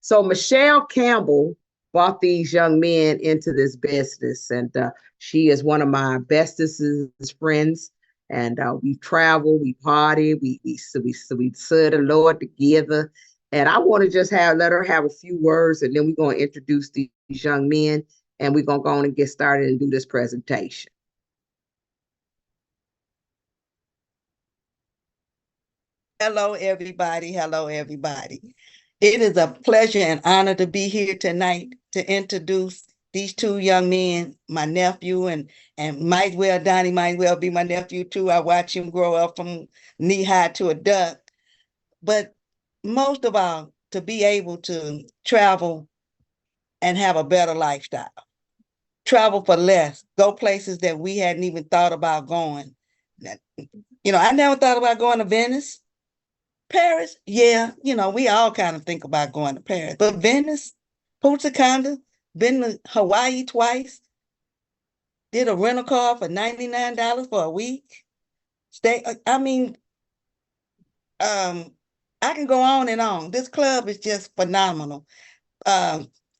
So Michelle Campbell brought these young men into this business, and she is one of my bestest friends. And we travel, we party, we serve the Lord together. And I want to just let her have a few words, and then we're going to introduce these young men, and we're going to go on and get started and do this presentation. Hello, everybody. Hello, everybody. It is a pleasure and honor to be here tonight to introduce these two young men, my nephew and might well, Donnie might well be my nephew too. I watch him grow up from knee high to a duck. But most of all, to be able to travel and have a better lifestyle. Travel for less, go places that we hadn't even thought about going. I never thought about going to Venice. Paris, yeah, we all kind of think about going to Paris, but Venice, Punta Cana, been to Hawaii twice, did a rental car for $99 for a week. I mean, I can go on and on. This club is just phenomenal.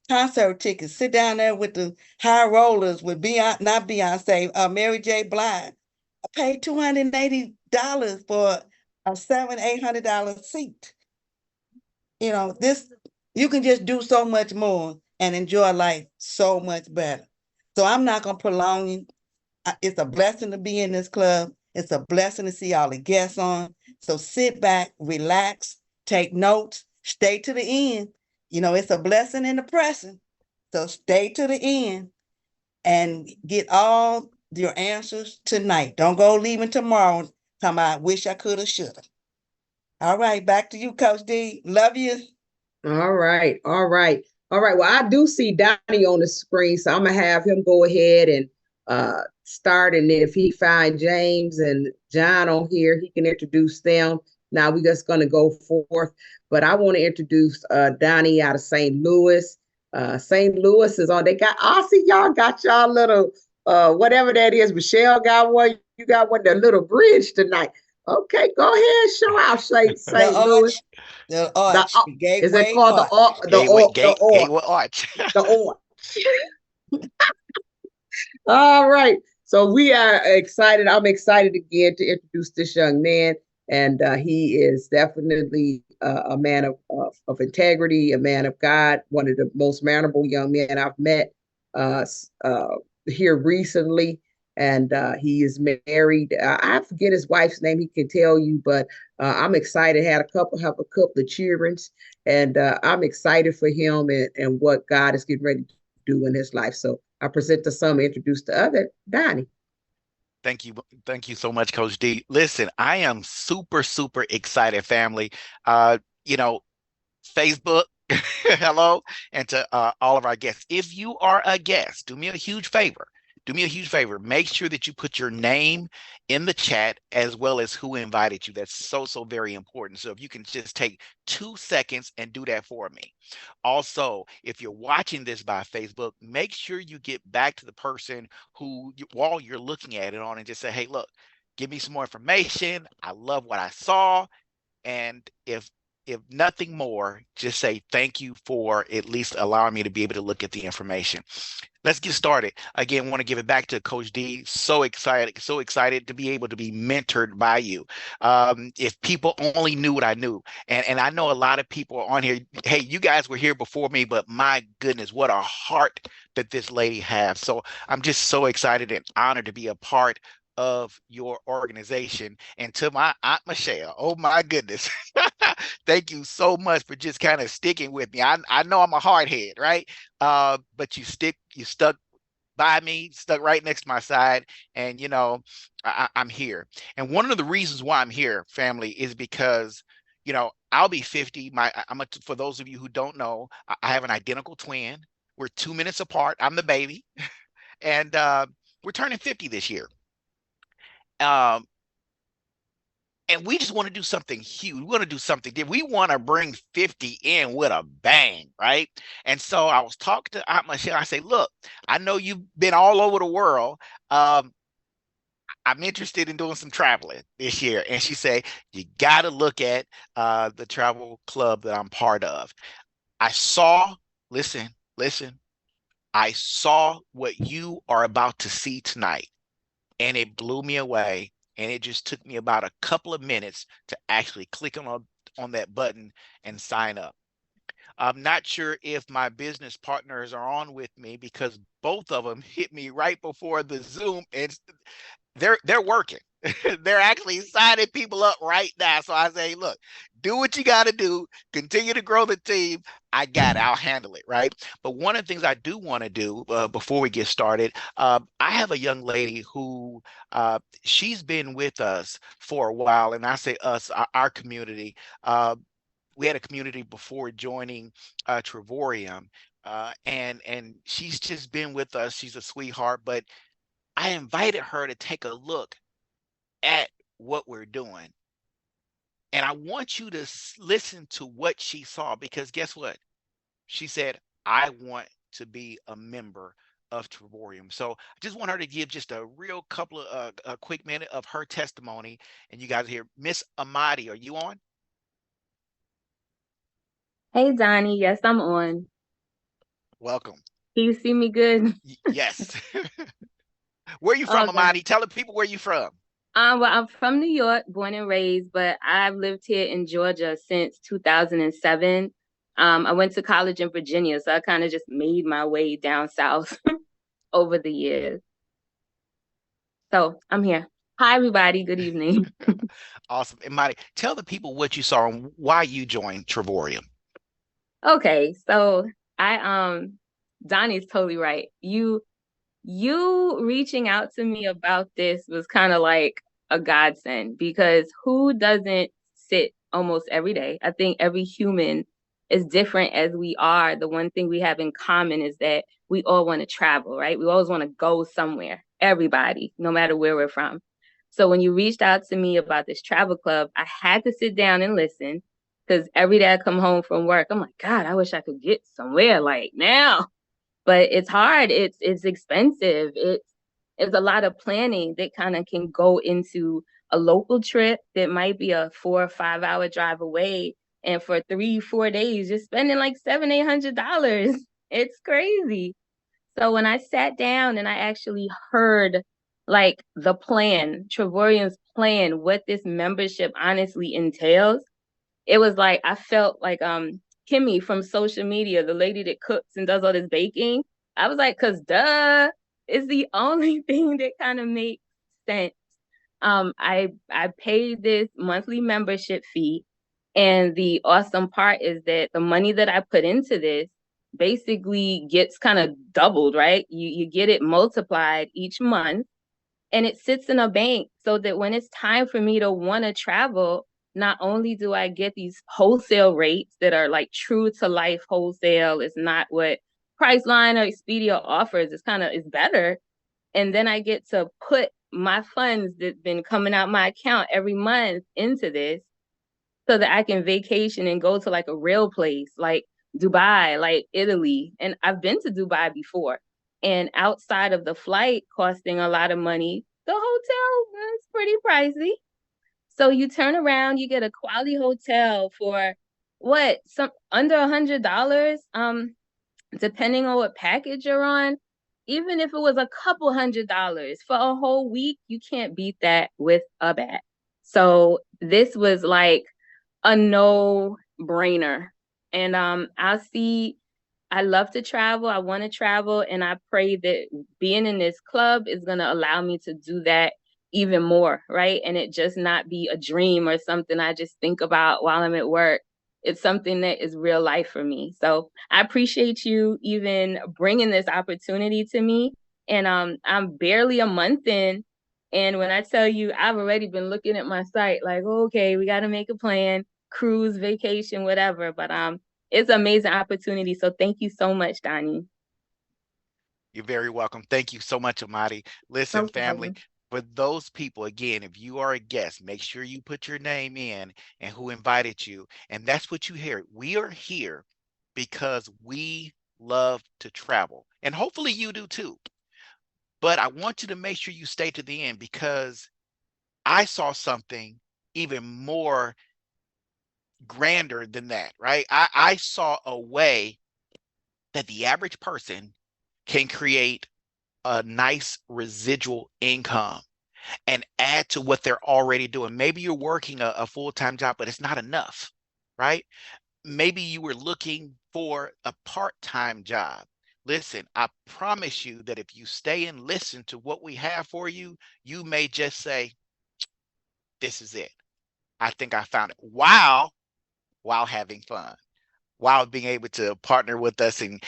Concert tickets, sit down there with the high rollers with Beyonce, not Beyonce, Mary J. Blige. I paid $280 for a $700-800 seat. This you can just do so much more and enjoy life so much better. So I'm not gonna prolong it. It's a blessing to be in this club. It's a blessing to see all the guests on. So sit back, relax, take notes, stay to the end. It's a blessing in the pressing. So stay to the end and get all your answers tonight. Don't go leaving tomorrow talking about, I wish I could have, should have. All right, back to you, Coach D. Love you. All right, all right, all right. Well, I do see Donnie on the screen, so I'm gonna have him go ahead and start, and if he find James and John on here, he can introduce them. Now we're just gonna go forth, but I want to introduce Donnie out of St. Louis. St. Louis is on. I see y'all got y'all little whatever that is. Michelle got one. You got one, the little bridge tonight. Okay, go ahead, show out St. Louis. The arch, the is it gateway called arch. Gateway Arch? The arch. All right. So we are excited. I'm excited again to introduce this young man, and he is definitely a man of integrity, a man of God, one of the most mannerable young men I've met here recently. And he is married. I forget his wife's name. He can tell you, but I'm excited. Have a couple of children, and I'm excited for him and what God is getting ready to do in his life. So I present to some, introduce the other, Donnie. Thank you. Thank you so much, Coach D. Listen, I am super, super excited, family. Uh, you know, Facebook, hello, and to all of our guests. If you are a guest, do me a huge favor. Do me a huge favor. Make sure that you put your name in the chat as well as who invited you. That's so, so very important. So if you can just take 2 seconds and do that for me. Also, if you're watching this by Facebook, make sure you get back to the person who, while you're looking at it on, and just say, hey, look, give me some more information. I love what I saw. And if nothing more, just say thank you for at least allowing me to be able to look at the information. Let's get started. Again, want to give it back to Coach D. So excited to be able to be mentored by you. If people only knew what I knew, and I know a lot of people on here, hey, you guys were here before me, but my goodness, what a heart that this lady has. So I'm just so excited and honored to be a part of your organization. And to my Aunt Michelle, oh my goodness. Thank you so much for just kind of sticking with me. I know I'm a hard head, right? But you stuck by me, stuck right next to my side. And, I'm here. And one of the reasons why I'm here, family, is because, I'll be 50. For those of you who don't know, I have an identical twin. We're 2 minutes apart. I'm the baby. And we're turning 50 this year. And we just want to do something huge. We want to do something different. We want to bring 50 in with a bang, right? And so I was talking to Aunt Michelle. I say, look, I know you've been all over the world. I'm interested in doing some traveling this year. And she said, you got to look at the travel club that I'm part of. I saw, listen, listen, I saw what you are about to see tonight, and it blew me away. And it just took me about a couple of minutes to actually click on that button and sign up. I'm not sure if my business partners are on with me because both of them hit me right before the Zoom, and they're working. They're actually signing people up right now. So I say, look, do what you got to do. Continue to grow the team. I got it. I'll handle it, right? But one of the things I do want to do before we get started, I have a young lady who she's been with us for a while, and I say us, our community. We had a community before joining Travorium, and she's just been with us. She's a sweetheart, but I invited her to take a look at what we're doing. And I want you to listen to what she saw, because guess what? She said, I want to be a member of Travorium. So I just want her to give just a real couple of a quick minute of her testimony. And you guys hear Miss Amadi, are you on? Hey, Donnie. Yes, I'm on. Welcome. Can you see me good? Yes. Where are you from, Okay. Amadi? Tell the people where you from. Well, I'm from New York, born and raised, but I've lived here in Georgia since 2007. I went to college in Virginia, so I kind of just made my way down south over the years. So I'm here. Hi, everybody. Good evening. Awesome. Amadi, tell the people what you saw and why you joined Travorium. Okay, so Donnie's totally right. You reaching out to me about this was kind of like a godsend, because who doesn't sit almost every day? I think every human, as different as we are, the one thing we have in common is that we all want to travel, right? We always want to go somewhere, everybody, no matter where we're from. So when you reached out to me about this travel club, I had to sit down and listen, because every day I come home from work, I'm like, God, I wish I could get somewhere like now. But it's hard. It's expensive. It's a lot of planning that kind of can go into a local trip that might be a 4 or 5 hour drive away. And for 3, 4 days, you're spending like $700, $800. It's crazy. So when I sat down and I actually heard like the plan, Travorian's plan, what this membership honestly entails, it was like I felt like Kimmy from social media, the lady that cooks and does all this baking. I was like, cause duh, it's the only thing that kind of makes sense. I paid this monthly membership fee, and the awesome part is that the money that I put into this basically gets kind of doubled, right? You get it multiplied each month, and it sits in a bank so that when it's time for me to want to travel, not only do I get these wholesale rates that are like true to life wholesale, it's not what Priceline or Expedia offers, it's better. And then I get to put my funds that's been coming out my account every month into this, so that I can vacation and go to like a real place like Dubai, like Italy. And I've been to Dubai before. And outside of the flight costing a lot of money, the hotel is pretty pricey. So you turn around, you get a quality hotel for what, some under $100, depending on what package you're on. Even if it was a couple $100 for a whole week, you can't beat that with a bat. So this was like a no-brainer. And I love to travel. I want to travel. And I pray that being in this club is going to allow me to do that even more, right? And it just not be a dream or something I just think about while I'm at work. It's something that is real life for me. So I appreciate you even bringing this opportunity to me. And I'm barely a month in. And when I tell you, I've already been looking at my site like, okay, we got to make a plan, cruise, vacation, whatever. But it's an amazing opportunity. So thank you so much, Donnie. You're very welcome. Thank you so much, Amadi. Listen, family, for those people, again, if you are a guest, make sure you put your name in and who invited you. And that's what you hear. We are here because we love to travel. And hopefully you do too. But I want you to make sure you stay to the end, because I saw something even more grander than that, right? I saw a way that the average person can create a nice residual income and add to what they're already doing. Maybe you're working a full-time job, but it's not enough, right? Maybe you were looking for a part-time job. Listen, I promise you that if you stay and listen to what we have for you, you may just say, this is it. I think I found it, while having fun, while being able to partner with us and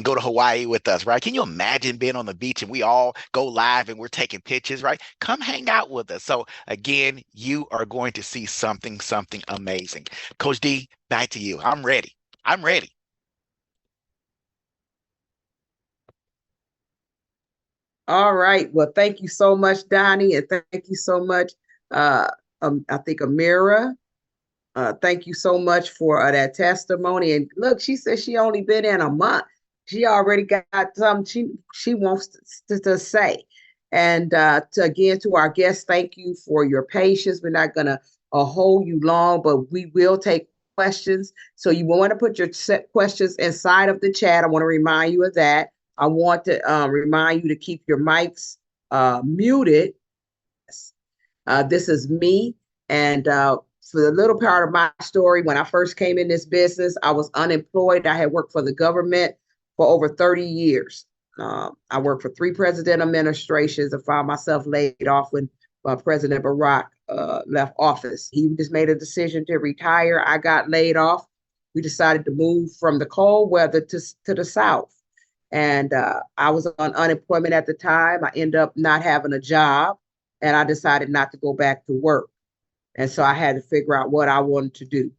go to Hawaii with us, right? Can you imagine being on the beach and we all go live and we're taking pictures, right? Come hang out with us. So again, you are going to see something amazing. Coach D, back to you. I'm ready. I'm ready. All right. Well, thank you so much, Donnie, and thank you so much, I think Amira. Thank you so much for that testimony. And look, she said she only been in a month. She already got something she wants to say. And again, to our guests, thank you for your patience. We're not going to hold you long, but we will take questions. So you want to put your questions inside of the chat. I want to remind you of that. I want to remind you to keep your mics muted. This is me. And for the little part of my story, when I first came in this business, I was unemployed. I had worked for the government for over 30 years. I worked for 3 president administrations and found myself laid off when President Barack left office. He just made a decision to retire. I got laid off. We decided to move from the cold weather to the South. And I was on unemployment at the time. I ended up not having a job, and I decided not to go back to work. And so I had to figure out what I wanted to do.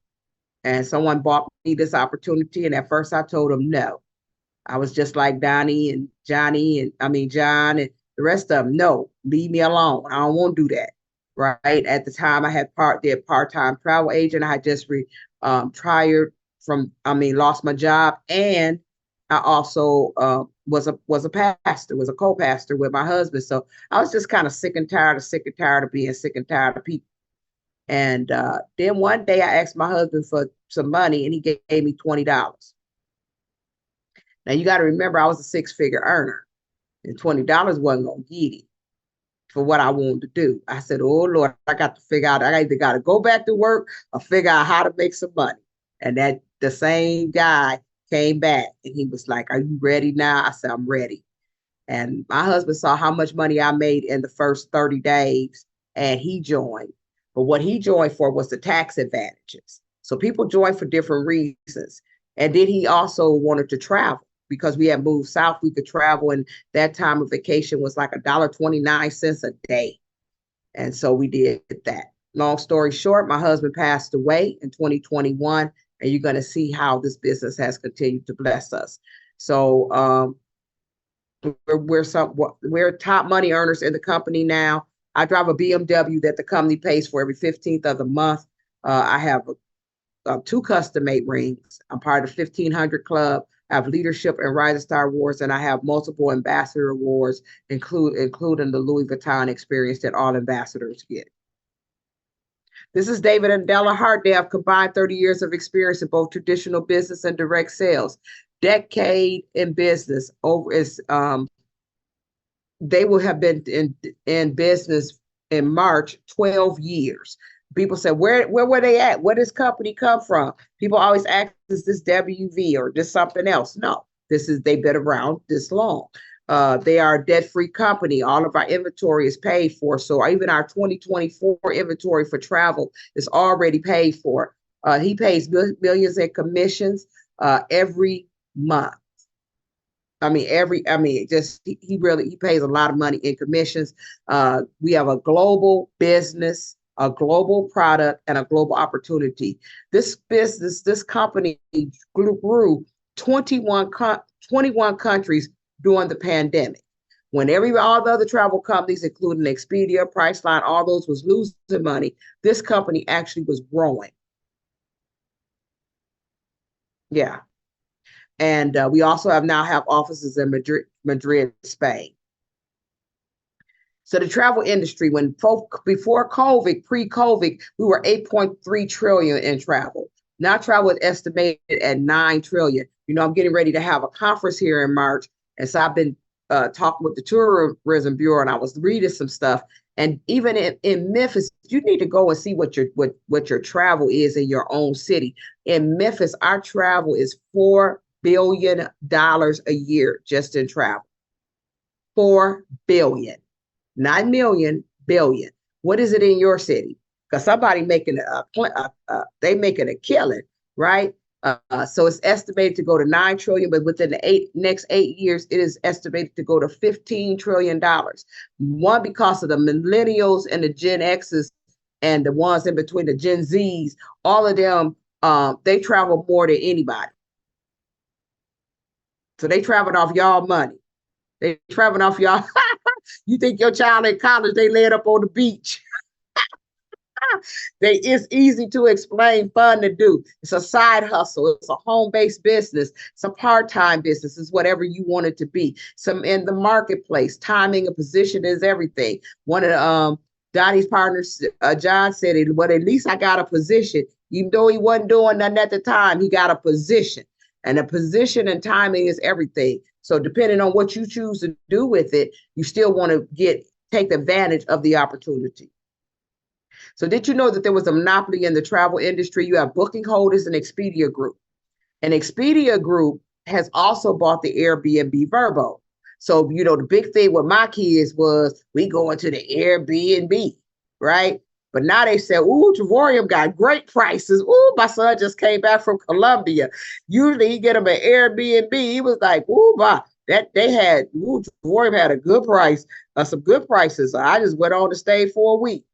And someone bought me this opportunity. And at first I told them no. I was just like Donnie and Johnny and John and the rest of them. No, leave me alone. I don't want to do that. Right. At the time I had part-time travel agent. I had just retired lost my job. And I also was a pastor, was a co-pastor with my husband. So I was just kind of sick and tired of being sick and tired of people. And then one day I asked my husband for some money and he gave me $20. Now you got to remember I was a 6-figure earner and $20 wasn't going to get it for what I wanted to do. I said, oh Lord, I got to figure out, I either got to go back to work or figure out how to make some money. And that the same guy came back and he was like, are you ready now? I said, I'm ready. And my husband saw how much money I made in the first 30 days and he joined. But what he joined for was the tax advantages. So people join for different reasons. And then he also wanted to travel because we had moved south. We could travel, and that time of vacation was like $1.29 a day. And so we did that. Long story short, my husband passed away in 2021, and you're going to see how this business has continued to bless us. So we're top money earners in the company now. I drive a BMW that the company pays for every 15th of the month. I have 2 custom-made rings. I'm part of the 1500 Club. I have leadership and Rising Star Awards, and I have multiple ambassador awards, including the Louis Vuitton experience that all ambassadors get. This is David and Della Hart. They have combined 30 years of experience in both traditional business and direct sales. Decade in business. They will have been in business in March, 12 years. People say, where were they at? Where does company come from? People always ask, is this WV or just something else? No, they've been around this long. They are a debt-free company. All of our inventory is paid for. So even our 2024 inventory for travel is already paid for. He pays millions in commissions every month. He pays a lot of money in commissions. We have a global business, a global product, and a global opportunity. This company grew 21 countries during the pandemic. When all the other travel companies, including Expedia, Priceline, all those was losing money, this company actually was growing. Yeah. And we also now have offices in Madrid, Spain. So the travel industry, when before COVID, pre-COVID, we were 8.3 trillion in travel. Now travel is estimated at 9 trillion. You know, I'm getting ready to have a conference here in March. And so I've been talking with the Tourism Bureau, and I was reading some stuff. And even in Memphis, you need to go and see what your travel is in your own city. In Memphis, our travel is $4 billion a year just in travel. 4 billion. Not million, billion. What is it in your city? Because somebody making they making a killing, right? So it's estimated to go to 9 trillion, but within the next 8 years, it is estimated to go to $15 trillion. One, because of the millennials and the Gen X's and the ones in between, the Gen Zs, all of them, they travel more than anybody. So they traveled off y'all money. They traveling off y'all. You think your child in college, they laid up on the beach. It's easy to explain, fun to do. It's a side hustle. It's a home-based business. It's a part-time business. It's whatever you want it to be. Some in the marketplace, timing a position is everything. One of Donnie's partners, John, said, well, at least I got a position. Even though he wasn't doing nothing at the time, he got a position. And a position and timing is everything. So depending on what you choose to do with it, you still want to take advantage of the opportunity. So did you know that there was a monopoly in the travel industry? You have Booking Holders and Expedia Group. And Expedia Group has also bought the Airbnb Vrbo. So, you know, the big thing with my kids was we going to the Airbnb, right? But now they said, ooh, Travorium got great prices. Ooh, my son just came back from Colombia. Usually he get him an Airbnb. He was like, ooh, Travorium had a good price, some good prices. So I just went on to stay for a week.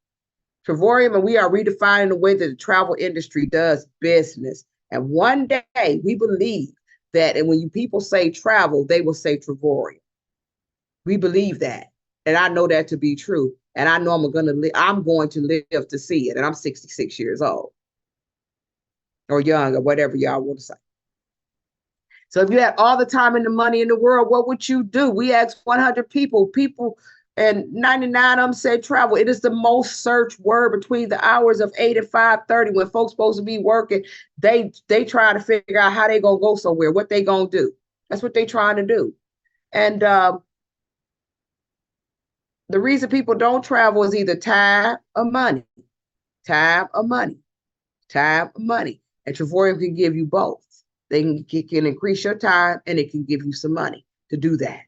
Travorium, and we are redefining the way that the travel industry does business. And one day we believe that, and when people say travel, they will say Travorium. We believe that. And I know that to be true. And I know I'm going to live to see it. And I'm 66 years old or young or whatever y'all want to say. So if you had all the time and the money in the world, what would you do? We asked 100 people, and 99 of them said travel. It is the most searched word between the hours of 8 and 5:30 when folks supposed to be working. They try to figure out how they going to go somewhere, what they going to do. That's what they trying to do. And the reason people don't travel is either time or money. Time or money. Time or money. And Travorium can give you both. They can increase your time and it can give you some money to do that.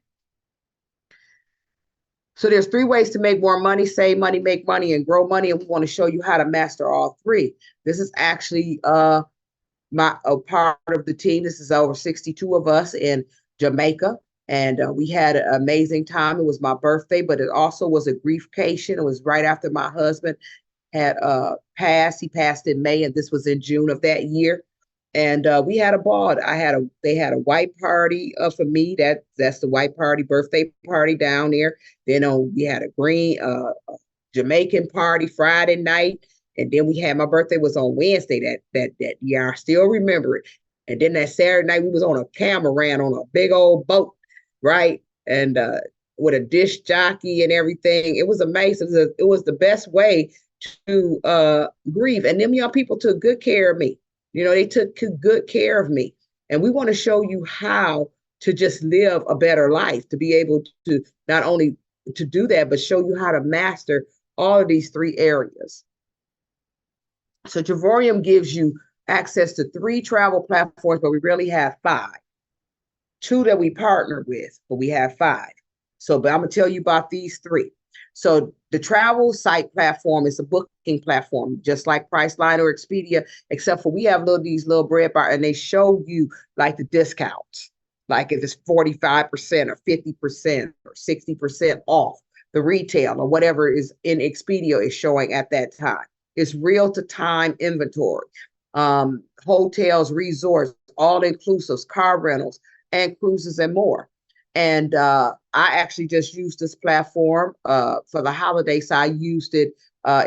So there's 3 ways to make more money: save money, make money, and grow money. And we want to show you how to master all 3. This is actually a part of the team. This is over 62 of us in Jamaica. And we had an amazing time. It was my birthday, but it also was a griefcation. It was right after my husband had passed. He passed in May, and this was in June of that year. And we had a ball. They had a white party for me. That's the white party, birthday party down there. Then we had a green Jamaican party Friday night. And then we had, my birthday was on Wednesday that year. I still remember it. And then that Saturday night, we was on a catamaran on a big old boat, right? And with a dish jockey and everything. It was amazing. It was the best way to grieve. And them young people took good care of me. You know, they took good care of me. And we want to show you how to just live a better life, to be able to not only to do that, but show you how to master all of these 3 areas. So Travorium gives you access to 3 travel platforms, but we really have 5. 2 that we partner with, but we have 5. So, but I'm going to tell you about these 3. So the travel site platform is a booking platform, just like Priceline or Expedia, except for we have these little bread bar, and they show you like the discounts, like if it's 45% or 50% or 60% off the retail or whatever is in Expedia is showing at that time. It's real-to-time inventory, hotels, resorts, all-inclusives, car rentals, and cruises and more. And I actually just used this platform for the holidays. So I used it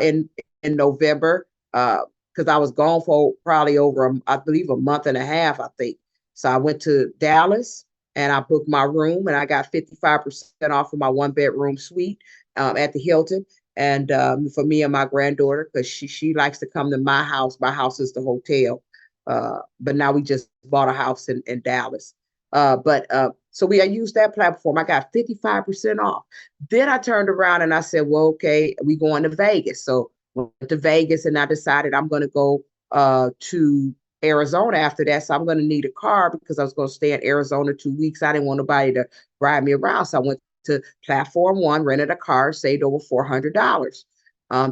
in November because I was gone for probably over, I believe, a month and a half, I think. So I went to Dallas and I booked my room, and I got 55% off of my 1-bedroom suite at the Hilton. And for me and my granddaughter, because she likes to come to my house. My house is the hotel. But now we just bought a house in Dallas. So I used that platform. I got 55% off. Then I turned around and I said, well, okay, we going to Vegas. So went to Vegas, and I decided I'm going to go to Arizona after that. So I'm going to need a car because I was going to stay in Arizona 2 weeks. I didn't want nobody to ride me around. So I went to Platform One, rented a car, saved over $400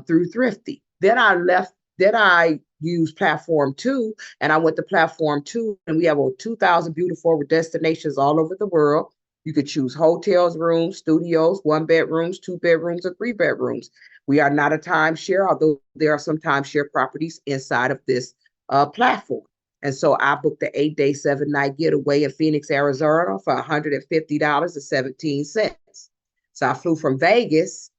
through Thrifty. Then I used Platform Two, and I went to Platform Two, and we have over 2,000 beautiful destinations all over the world. You could choose hotels, rooms, studios, 1-bedrooms, 2-bedrooms, or 3-bedrooms. We are not a timeshare, although there are some timeshare properties inside of this platform. And so I booked the 8-day, 7-night getaway in Phoenix, Arizona for $150.17. So I flew from Vegas,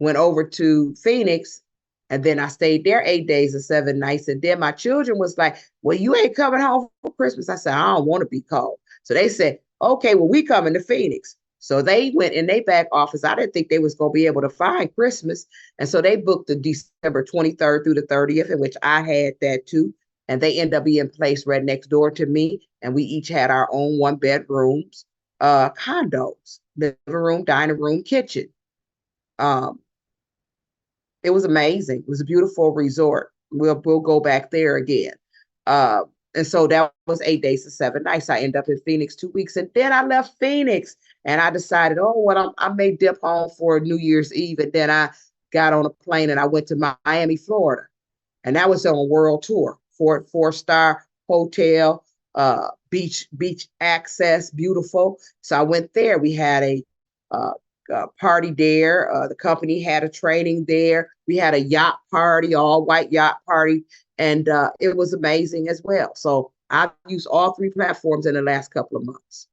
went over to Phoenix, and then I stayed there 8 days and 7 nights. And then my children was like, well, you ain't coming home for Christmas. I said, I don't want to be called. So they said, okay, well, we coming to Phoenix. So they went in their back office. I didn't think they was going to be able to find Christmas. And so they booked the December 23rd through the 30th, in which I had that too. And they ended up being placed right next door to me. And we each had our own 1-bedrooms, condos, living room, dining room, kitchen. It was amazing. It was a beautiful resort. We'll go back there again. And so that was 8 days and 7 nights. I ended up in Phoenix 2 weeks. And then I left Phoenix and I decided, oh, well, I may dip home for New Year's Eve. And then I got on a plane and I went to Miami, Florida. And that was on a world tour. 4-star hotel, beach access, beautiful. So I went there. We had a party there. The company had a training there. We had a yacht party, all white yacht party, and it was amazing as well. So I've used all 3 platforms in the last couple of months.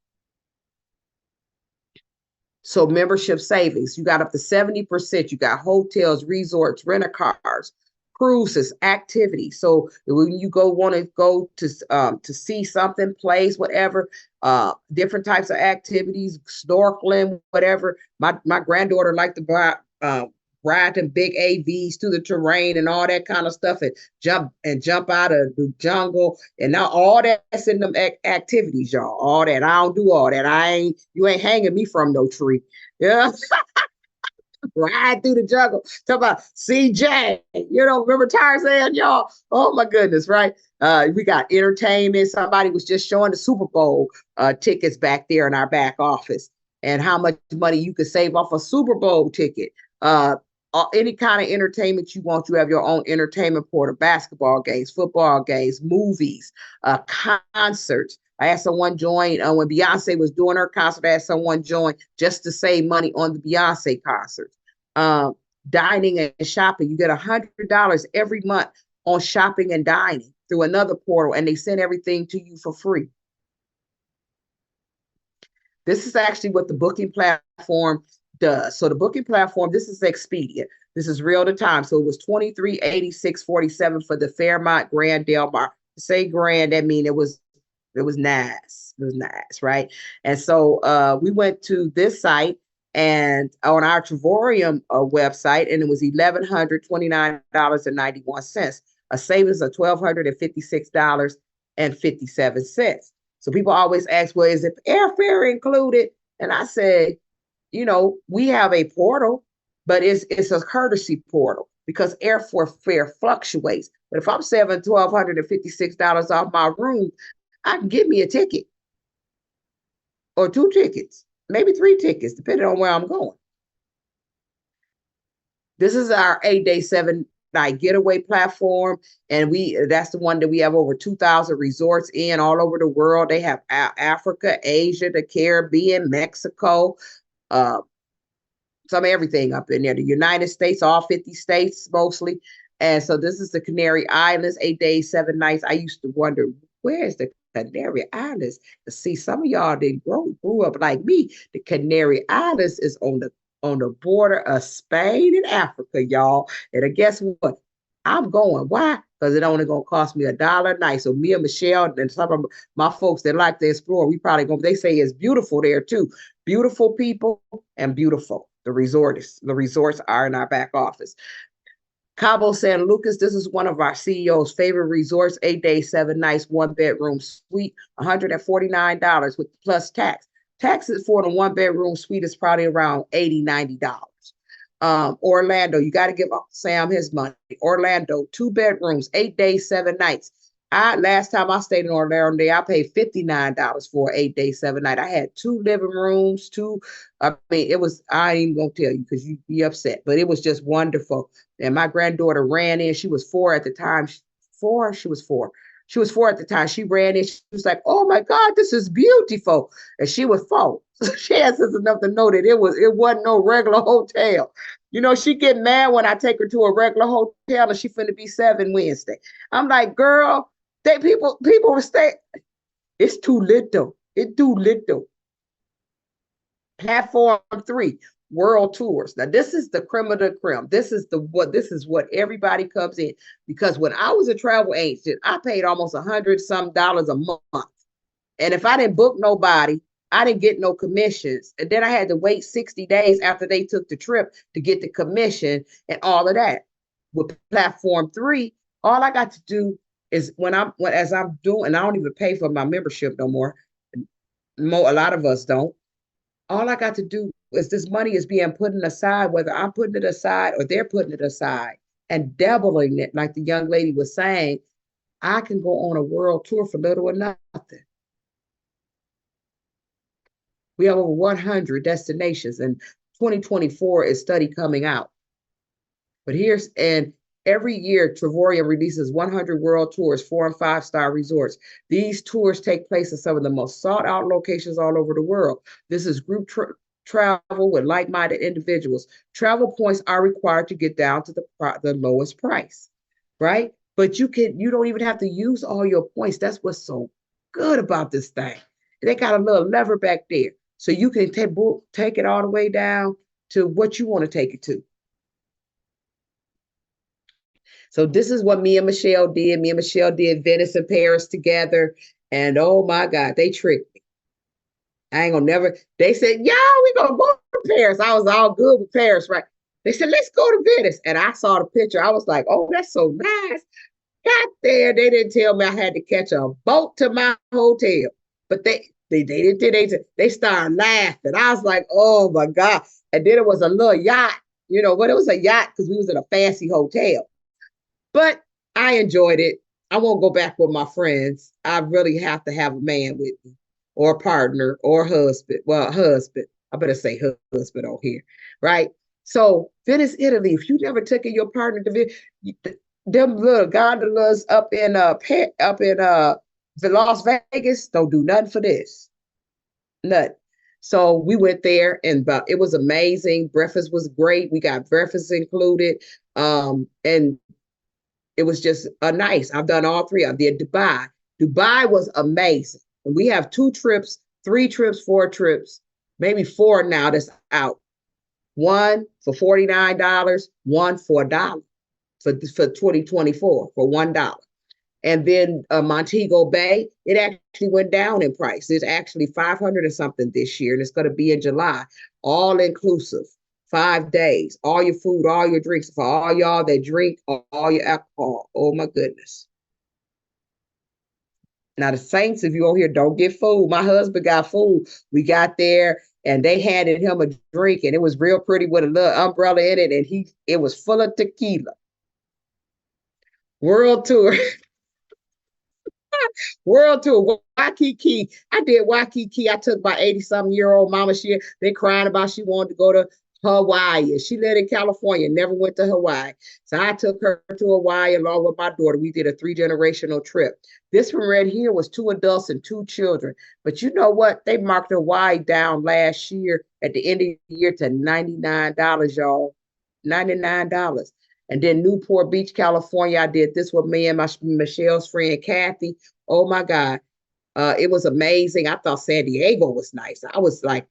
So membership savings, you got up to 70%. You got hotels, resorts, rent-a-cars, cruises, activities. So when you want to go to see something, plays, whatever, different types of activities, snorkeling, whatever. My granddaughter liked to ride them big AVs through the terrain and all that kind of stuff, and jump out of the jungle. And now all that's in them activities, y'all. All that. I don't do all that. You ain't hanging me from no tree. Yeah. Ride through the jungle. Talk about CJ. Remember Tarzan, y'all? Oh my goodness, right? We got entertainment. Somebody was just showing the Super Bowl tickets back there in our back office, and how much money you could save off a Super Bowl ticket. Any kind of entertainment you want. You have your own entertainment portal, basketball games, football games, movies, concerts. I had someone join when Beyonce was doing her concert. I had someone join just to save money on the Beyonce concert. Dining and shopping. You get $100 every month on shopping and dining through another portal, and they send everything to you for free. This is actually what the booking platform does. So the booking platform, this is Expedia. This is real to time. So it was $23.86.47 for the Fairmont Grand Del Mar. To say grand, that means it was nice. It was nice, right? And so we went to this site and on our Travorium website, and it was $1,129.91, a savings of $1,256.57. So people always ask, well, is it airfare included? And I said, we have a portal, but it's a courtesy portal because airfare fluctuates. But if I'm saving $1,256 off my room, I can get me a ticket or 2 tickets, maybe 3 tickets, depending on where I'm going. This is our 8-day, 7-night getaway platform. And that's the one that we have over 2,000 resorts in all over the world. They have Africa, Asia, the Caribbean, Mexico, some everything up in there. The United States, all 50 states mostly. And so this is the Canary Islands, 8 days, 7 nights. I used to wonder, where's the Canary Islands? To see some of y'all that grew up like me. The Canary Islands is on the border of Spain and Africa, y'all. And guess what? I'm going. Why? because it only gonna cost me $1 a night. So me and Michelle and some of my folks that like to explore, we probably gonna. They say it's beautiful there too. Beautiful people and beautiful. The resorts are in our back office. Cabo San Lucas, this is one of our CEO's favorite resorts, 8 days, 7 nights, 1-bedroom suite, $149 with plus tax. Taxes for the 1-bedroom suite is probably around $80, $90. Orlando, you got to give Sam his money. Orlando, 2 bedrooms, 8 days, 7 nights. Last time I stayed in Orlando, I paid $59 for 8 days, 7 nights. I had 2 living rooms, I ain't even gonna tell you because you'd be upset, but it was just wonderful. And my granddaughter ran in. She was 4 at the time. She was 4. She was 4 at the time. She ran in. She was like, "Oh my God, this is beautiful." And she was 4. So she has sense enough to know that it wasn't no regular hotel. You know, she get mad when I take her to a regular hotel and she finna be 7 Wednesday. I'm like, girl, people will stay. It's too little. It's too little. Platform 3, World Tours. Now, this is the creme of the creme. This is what everybody comes in. Because when I was a travel agent, I paid almost $100-some a month. And if I didn't book nobody, I didn't get no commissions. And then I had to wait 60 days after they took the trip to get the commission and all of that. With Platform 3, all I got to do is as I'm doing, and I don't even pay for my membership no more. A lot of us don't. All I got to do is this money is being put aside, whether I'm putting it aside or they're putting it aside and doubling it. Like the young lady was saying, I can go on a world tour for little or nothing. We have over 100 destinations, and 2024 is study coming out. But every year, Travelprenuer releases 100 world tours, 4- and 5-star resorts. These tours take place in some of the most sought-out locations all over the world. This is group travel with like-minded individuals. Travel points are required to get down to the lowest price, right? But you don't even have to use all your points. That's what's so good about this thing. They got a little lever back there, so you can take it all the way down to what you want to take it to. So this is what me and Michelle did. Me and Michelle did Venice and Paris together. And oh my God, they tricked me. I ain't gonna never. They said, "Yeah, we gonna go to Paris." I was all good with Paris, right? They said, "Let's go to Venice." And I saw the picture. I was like, "Oh, that's so nice." Got there. They didn't tell me I had to catch a boat to my hotel. But they started laughing. I was like, "Oh my God." And then it was a little yacht, but it was a yacht because we was in a fancy hotel. But I enjoyed it. I won't go back with my friends. I really have to have a man with me, or a partner, or husband. Well, husband. I better say husband on here, right? So Venice, Italy. If you never took your partner to Venice, them little gondolas up in Las Vegas don't do nothing for this. Nothing. So we went there, and it was amazing. Breakfast was great. We got breakfast included, and it was just nice. I've done all 3. I did Dubai. Dubai was amazing. And we have 2 trips, 3 trips, 4 trips, maybe 4 now that's out. One for $49, one for $1 for 2024 for $1. And then Montego Bay, it actually went down in price. It's actually $500 or something this year, and it's going to be in July, all inclusive. 5 days, all your food, all your drinks, for all y'all that drink, all your alcohol. Oh my goodness. Now the Saints, if you on here, don't get food. My husband got food. We got there and they handed him a drink, and it was real pretty with a little umbrella in it, and it was full of tequila. World tour. World tour, Waikiki. I did Waikiki. I took my 80-something-year-old mama. They crying about she wanted to go to Hawaii. She lived in California, never went to Hawaii. So I took her to Hawaii along with my daughter. We did a 3-generational trip. This one right here was 2 adults and 2 children. But you know what? They marked Hawaii down last year at the end of the year to $99, y'all. $99. And then Newport Beach, California, I did this with me and Michelle's friend, Kathy. Oh my God. It was amazing. I thought San Diego was nice.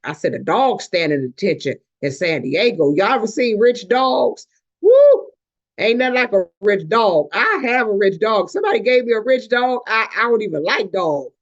I said, a dog standing at attention in San Diego. Y'all ever seen Rich Dogs? Woo! Ain't nothing like a rich dog. I have a rich dog. Somebody gave me a rich dog. I don't even like dogs.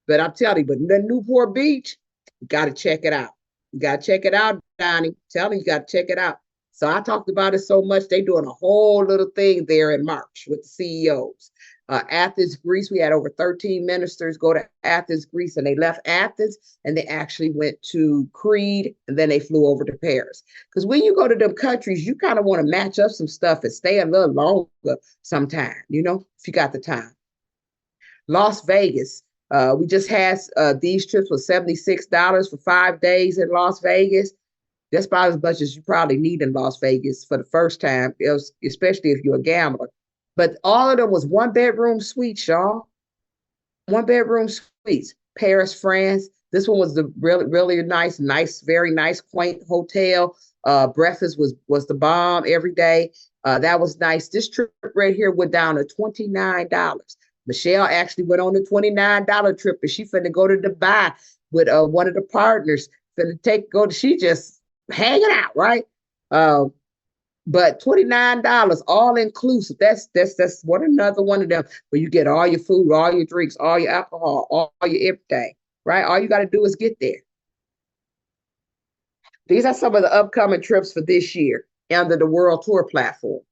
But I'm telling you, but the Newport Beach, you got to check it out. You got to check it out, Donnie. Tell me you got to check it out. So I talked about it so much. They doing a whole little thing there in March with the CEOs. Athens, Greece, we had over 13 ministers go to Athens, Greece, and they left Athens and they actually went to Crete and then they flew over to Paris. Because when you go to them countries, you kind of want to match up some stuff and stay a little longer sometime, if you got the time. Las Vegas, we just had these trips for $76 for 5 days in Las Vegas. That's about as much as you probably need in Las Vegas for the first time, especially if you're a gambler. But all of them was 1-bedroom suites, y'all. 1-bedroom suites. Paris, France. This one was the really, really nice, very nice, quaint hotel. Breakfast was the bomb every day. That was nice. This trip right here went down to $29. Michelle actually went on the $29 trip, and she finna go to Dubai with one of the partners. She just hanging out, right? But $29 all inclusive. That's another one of them where you get all your food, all your drinks, all your alcohol, all your everything, right? All you got to do is get there. These are some of the upcoming trips for this year under the World Tour platform.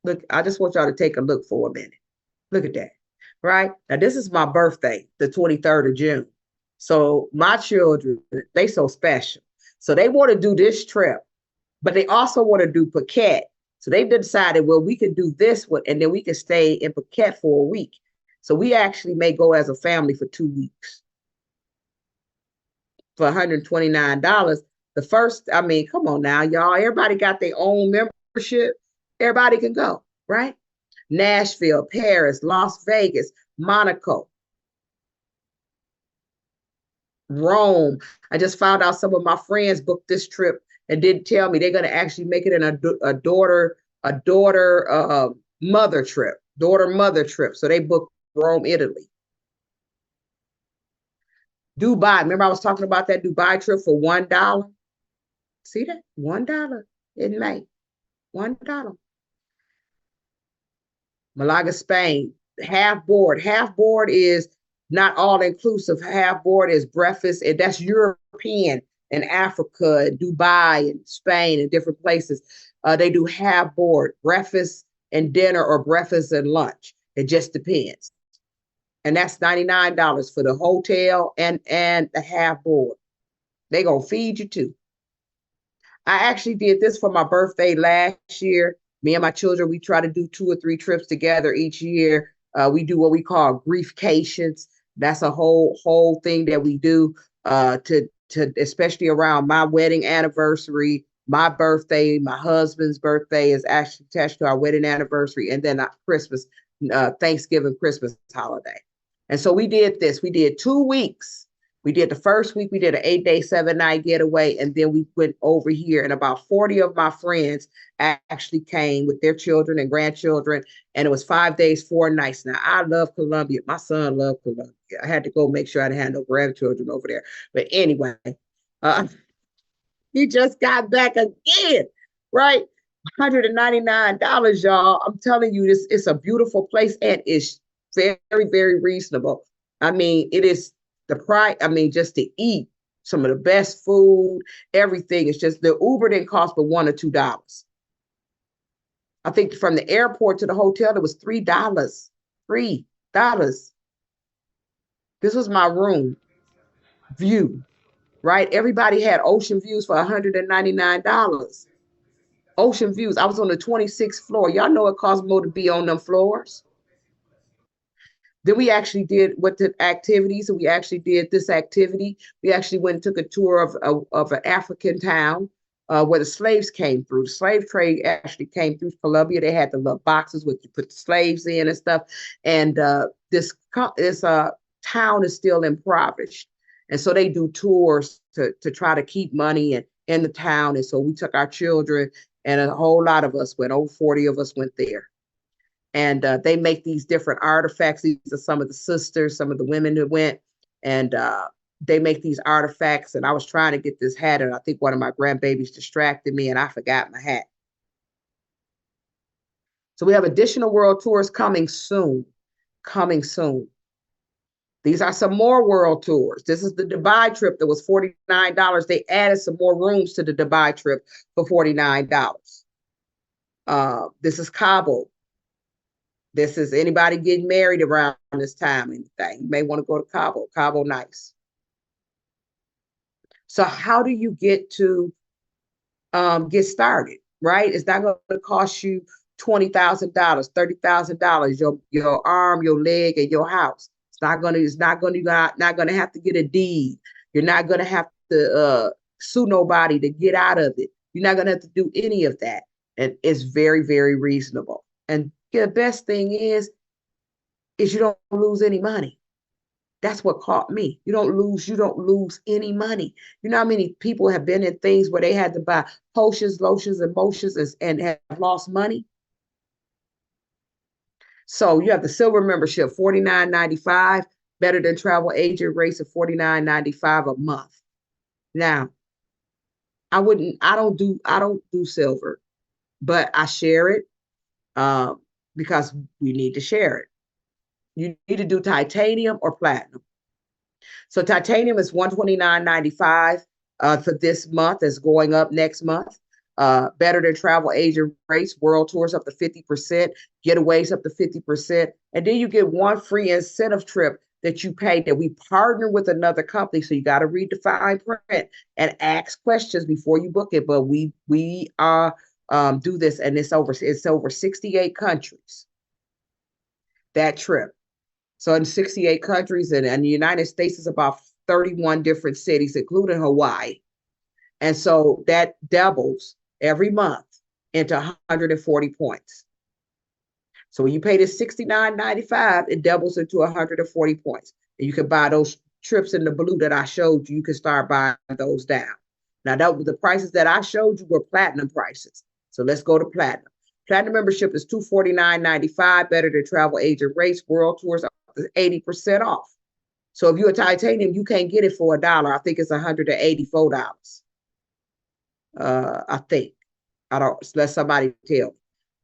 Look, I just want y'all to take a look for a minute. Look at that, right? Now, this is my birthday, the 23rd of June. So my children, they so special. So they want to do this trip, but they also want to do Phuket. So they've decided, well, we can do this one, and then we can stay in Phuket for a week. So we actually may go as a family for 2 weeks for $129. The first, come on now, y'all. Everybody got their own membership. Everybody can go, right? Nashville, Paris, Las Vegas, Monaco, Rome. I just found out some of my friends booked this trip and didn't tell me they're going to actually make it in a daughter mother trip. So they booked Rome, Italy. Dubai. Remember I was talking about that Dubai trip for $1? See that? $1 in May. $1. Malaga, Spain. Half board. Half board is not all inclusive. Half board is breakfast, and that's European and Africa, and Dubai and Spain and different places. They do half board, breakfast and dinner, or breakfast and lunch. It just depends. And that's $99 for the hotel and the half board. They gonna feed you too. I actually did this for my birthday last year. Me and my children, we try to do 2 or 3 trips together each year. We do what we call griefcations. That's a whole thing that we do to especially around my wedding anniversary, my birthday, my husband's birthday is actually attached to our wedding anniversary, and then Christmas, Thanksgiving, Christmas holiday. And so we did this. We did 2 weeks. We did the first week, we did an 8-day, 7-night getaway, and then we went over here, and about 40 of my friends actually came with their children and grandchildren, and it was 5 days, 4 nights. Now, I love Colombia. My son loved Colombia. I had to go make sure I didn't have no grandchildren over there. But anyway, he just got back again, right? $199, y'all. I'm telling you, it's a beautiful place, and it's very, very reasonable. It is the price, just to eat some of the best food, everything. It's just the Uber didn't cost but $1 or $2. I think from the airport to the hotel, it was $3. $3. This was my room view, right? Everybody had ocean views for $199. Ocean views. I was on the 26th floor. Y'all know it costs more to be on them floors. Then we actually did activities, and we actually did this activity. We actually went and took a tour of an African town where the slaves came through. The slave trade actually came through Colombia. They had the little boxes where you put the slaves in and stuff. And this town is still impoverished. And so they do tours to try to keep money in the town. And so we took our children, and a whole lot of us went, over 40 of us went there. And they make these different artifacts. These are some of the sisters, some of the women that went. And they make these artifacts, and I was trying to get this hat, and I think one of my grandbabies distracted me, and I forgot my hat. So we have additional world tours coming soon, coming soon. These are some more world tours. This is the Dubai trip that was $49. They added some more rooms to the Dubai trip for $49. This is Cabo. This is anybody getting married around this time, anything. You may want to go to Cabo. Cabo, nice. So how do you get to get started, right? It's not going to cost you $20,000, $30,000, your arm, your leg, and your house. You're not going to have to get a deed. You're not going to have to sue nobody to get out of it. You're not going to have to do any of that. And it's very, very reasonable. And the best thing is you don't lose any money. That's what caught me. You don't lose any money. You know how many people have been in things where they had to buy potions, lotions, and motions and have lost money? So you have the silver membership, $49.95, better than travel agent rates of $49.95 a month. Now, I don't do silver, but I share it because we need to share it. You need to do titanium or platinum. So titanium is $129.95 for this month. It's going up next month. Better than travel agent rates, world tours up to 50%, getaways up to 50%. And then you get one free incentive trip that you pay that we partner with another company. So you got to read the fine print and ask questions before you book it. But we do this, and it's over 68 countries, that trip. So in 68 countries, and the United States is about 31 different cities, including Hawaii. And so that doubles every month into 140 points. So when you pay this $69.95, it doubles into 140 points. And you can buy those trips in the blue that I showed you. You can start buying those down. Now, the prices that I showed you were platinum prices. So let's go to platinum. Platinum membership is $249.95, better than travel agent rates, world tours 80% off. So if you're a titanium, you can't get it for $1. I think it's $184. I think. I don't, let somebody tell.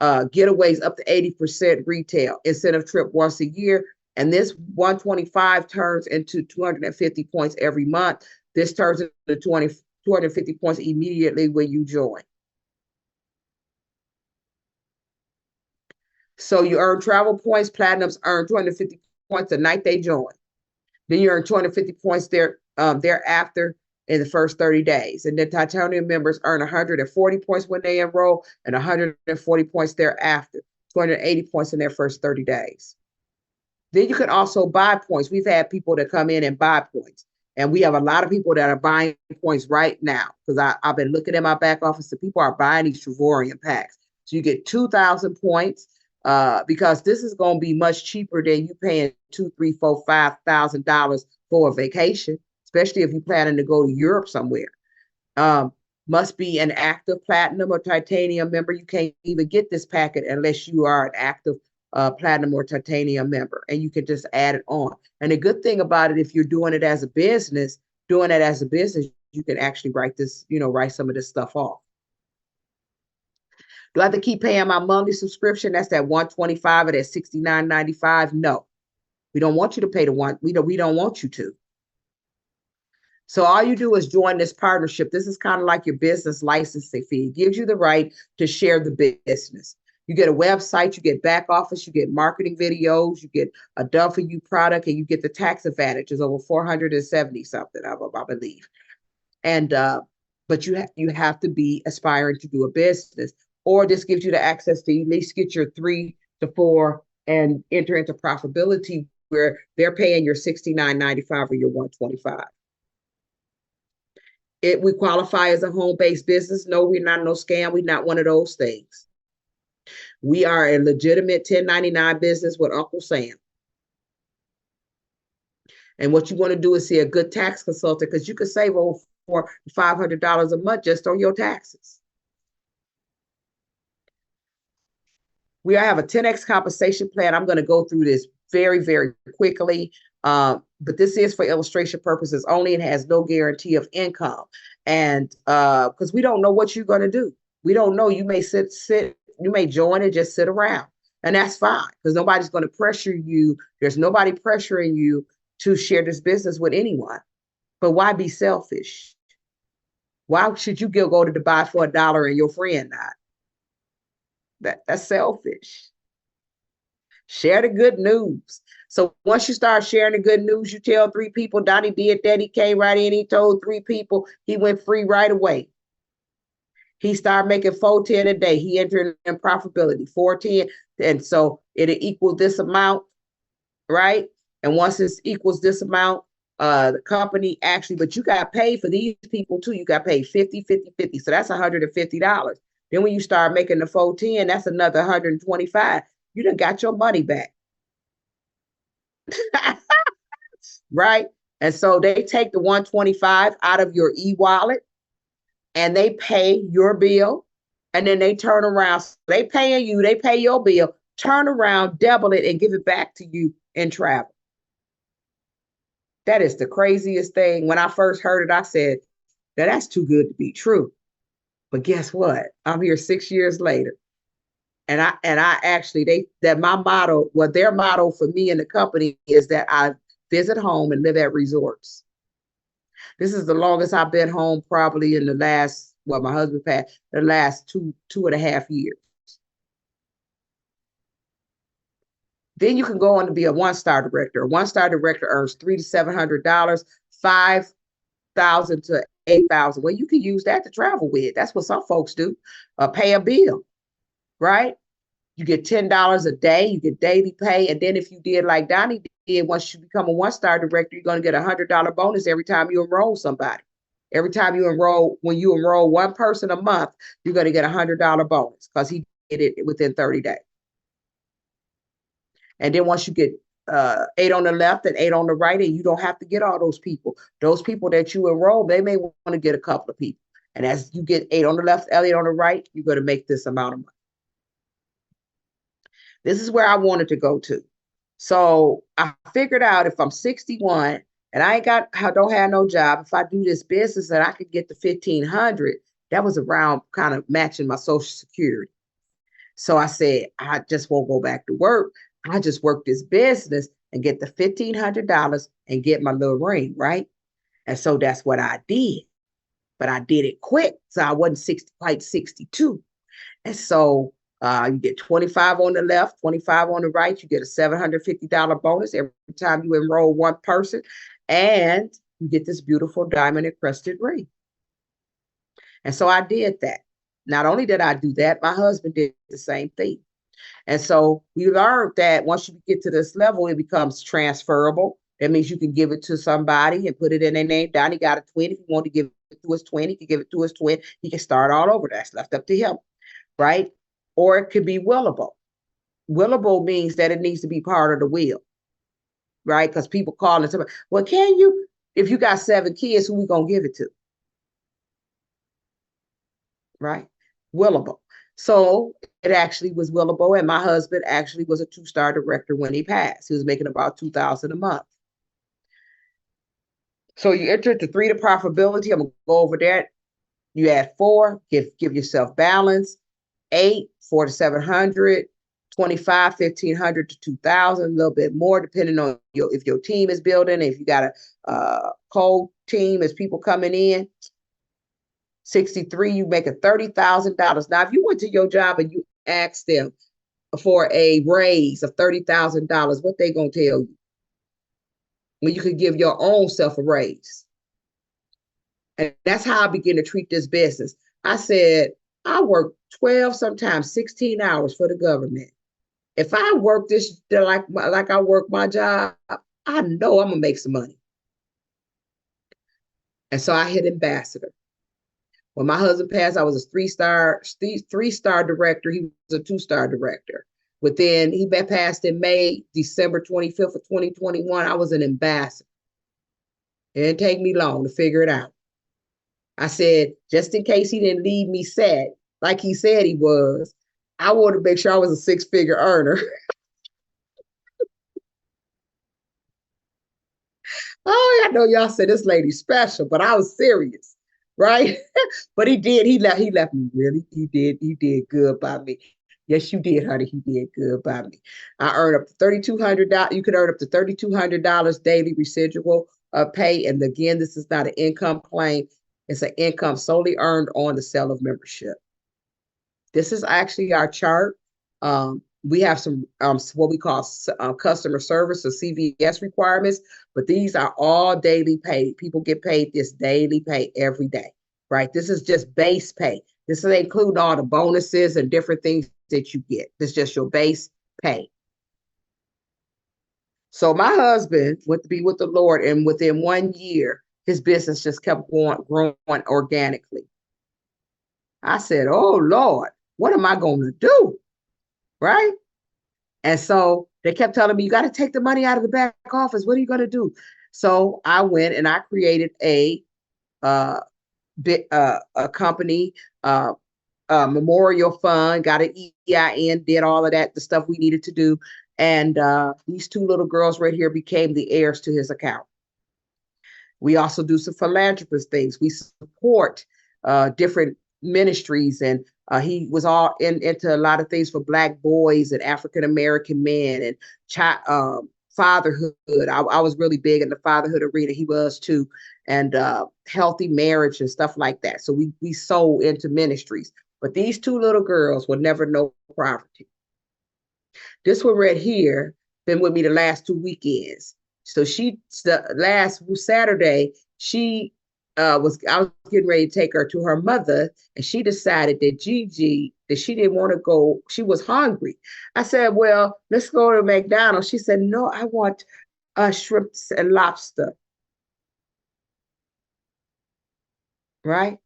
Getaways up to 80% retail. Incentive trip once a year. And this 125 turns into 250 points every month. This turns into 250 points immediately when you join. So you earn travel points. Platinums earn 250 points the night they join. Then you earn 250 points thereafter in the first 30 days. And then titanium members earn 140 points when they enroll and 140 points thereafter, 280 points in their first 30 days. Then you can also buy points. We've had people that come in and buy points. And we have a lot of people that are buying points right now because I've been looking at my back office and people are buying these Travelprenuer packs. So you get 2,000 points. Because this is going to be much cheaper than you paying $2,000, $3,000, $4,000, $5,000 for a vacation, especially if you're planning to go to Europe somewhere. Must be an active platinum or titanium member. You can't even get this packet unless you are an active platinum or titanium member, and you can just add it on. And the good thing about it, if you're doing it as a business, you can actually write some of this stuff off. Do I have to keep paying my monthly subscription? That's that $125 or that $69.95. No, we don't want you to pay the one. We don't want you to. So all you do is join this partnership. This is kind of like your business licensing fee. It gives you the right to share the business. You get a website, you get back office, you get marketing videos, you get a done for you product, and you get the tax advantages over 470 something, I believe. And but you have to be aspiring to do a business. Or this gives you the access to at least get your 3 to 4 and enter into profitability where they're paying your $69.95 or your $125. We qualify as a home-based business. No, we're not no scam. We're not one of those things. We are a legitimate 1099 business with Uncle Sam. And what you want to do is see a good tax consultant because you can save over $500 a month just on your taxes. We have a 10X compensation plan. I'm going to go through this very, very quickly. but this is for illustration purposes only and has no guarantee of income. And because we don't know what you're going to do. We don't know. You may you may join and just sit around. And that's fine because nobody's going to pressure you. There's nobody pressuring you to share this business with anyone. But why be selfish? Why should you go to Dubai for $1 and your friend not? That's selfish. Share the good news. So once you start sharing the good news, you tell 3 people, Donnie did that. He came right in. He told 3 people. He went free right away. He started making $410 a day. He entered in profitability, $410. And so it equals this amount, right? And once it equals this amount, the company actually, but you got paid for these people too. You got paid 50, 50, 50. So that's $150. Then when you start making the $410, that's another $125. You done got your money back. Right? And so they take the $125 out of your e-wallet and they pay your bill. And then they turn around. So they paying you, they pay your bill, turn around, double it, and give it back to you in travel. That is the craziest thing. When I first heard it, I said, that's too good to be true. But guess what? I'm here 6 years later. And I actually, my motto, their motto for me and the company is that I visit home and live at resorts. This is the longest I've been home probably in the last, my husband passed, the last two and a half years. Then you can go on to be a 1-star director. A 1-star director earns $300 to $700, $5,000 to $8,000. Well, you can use that to travel with. That's what some folks do. Pay a bill, right? You get $10 a day. You get daily pay. And then if you did like Donnie did, once you become a 1-star director, you're going to get a $100 bonus every time you enroll somebody. Every time you enroll, when you enroll one person a month, you're going to get a $100 bonus because he did it within 30 days. And then once you get 8 on the left and 8 on the right, and you don't have to get all those people. Those people that you enroll, they may want to get a couple of people. And as you get 8 on the left, 8 on the right, you're going to make this amount of money. This is where I wanted to go to. So I figured out if I'm 61 and I don't have no job, if I do this business that I could get to 1,500, that was around kind of matching my Social Security. So I said, I just won't go back to work. I just work this business and get the $1,500 and get my little ring, right? And so that's what I did. But I did it quick. So I wasn't quite 62. And so you get 25 on the left, 25 on the right. You get a $750 bonus every time you enroll one person. And you get this beautiful diamond encrusted ring. And so I did that. Not only did I do that, my husband did the same thing. And so we learned that once you get to this level, it becomes transferable. That means you can give it to somebody and put it in their name. Donnie got a twin. If you want to give it to his twin, he can give it to his twin. He can start all over. That's left up to him, right? Or it could be willable. Willable means that it needs to be part of the will, right? Because people call and say, well, can you, if you got 7 kids, who we going to give it to? Right? Willable. So it actually was willable. And my husband actually was a 2-star director when he passed. He was making about $2,000 a month. So you enter the 3 to profitability. I'm going to go over that. You add 4, give yourself balance. 8, 4 to 700, 25, 1,500 to 2,000, a little bit more depending on if your team is building, if you got a cold team as people coming in. 63, you make a $30,000. Now, if you went to your job and you asked them for a raise of $30,000, what they gonna tell you? When you could give your own self a raise. And that's how I began to treat this business. I said, I work 12, sometimes 16 hours for the government. If I work this like I work my job, I know I'm gonna make some money. And so I hit ambassador. When my husband passed, I was a 3-star director. He was a 2-star director. Within, he passed in December 25th of 2021. I was an ambassador. It didn't take me long to figure it out. I said, just in case he didn't leave me sad, like he said he was, I wanted to make sure I was a 6-figure earner. I know y'all said this lady's special, but I was serious, right? But he left me really, he did good by me. Yes, you did, honey. He did good by me. I earned up to $3,200. You could earn up to $3,200 daily residual pay. And again, this is not an income claim. It's an income solely earned on the sale of membership. This is actually our chart. We have some what we call customer service or CVS requirements, but these are all daily pay. People get paid this daily pay every day, right? This is just base pay. This is including all the bonuses and different things that you get. This is just your base pay. So my husband went to be with the Lord, and within 1 year, his business just kept growing organically. I said, oh, Lord, what am I going to do? Right? And so they kept telling me, you got to take the money out of the back office. What are you going to do? So I went and I created a company, memorial fund, got an EIN, did all of that, the stuff we needed to do. And these two little girls right here became the heirs to his account. We also do some philanthropist things. We support different ministries, and he was all into a lot of things for Black boys and African-American men and fatherhood. I was really big in the fatherhood arena. He was too, and healthy marriage and stuff like that. So we sold into ministries. But these two little girls will never know poverty. This one right here been with me the last 2 weekends. So last Saturday, I was getting ready to take her to her mother, and she decided that Gigi, that she didn't want to go. She was hungry. I said, well, let's go to McDonald's. She said, no, I want shrimps and lobster. Right?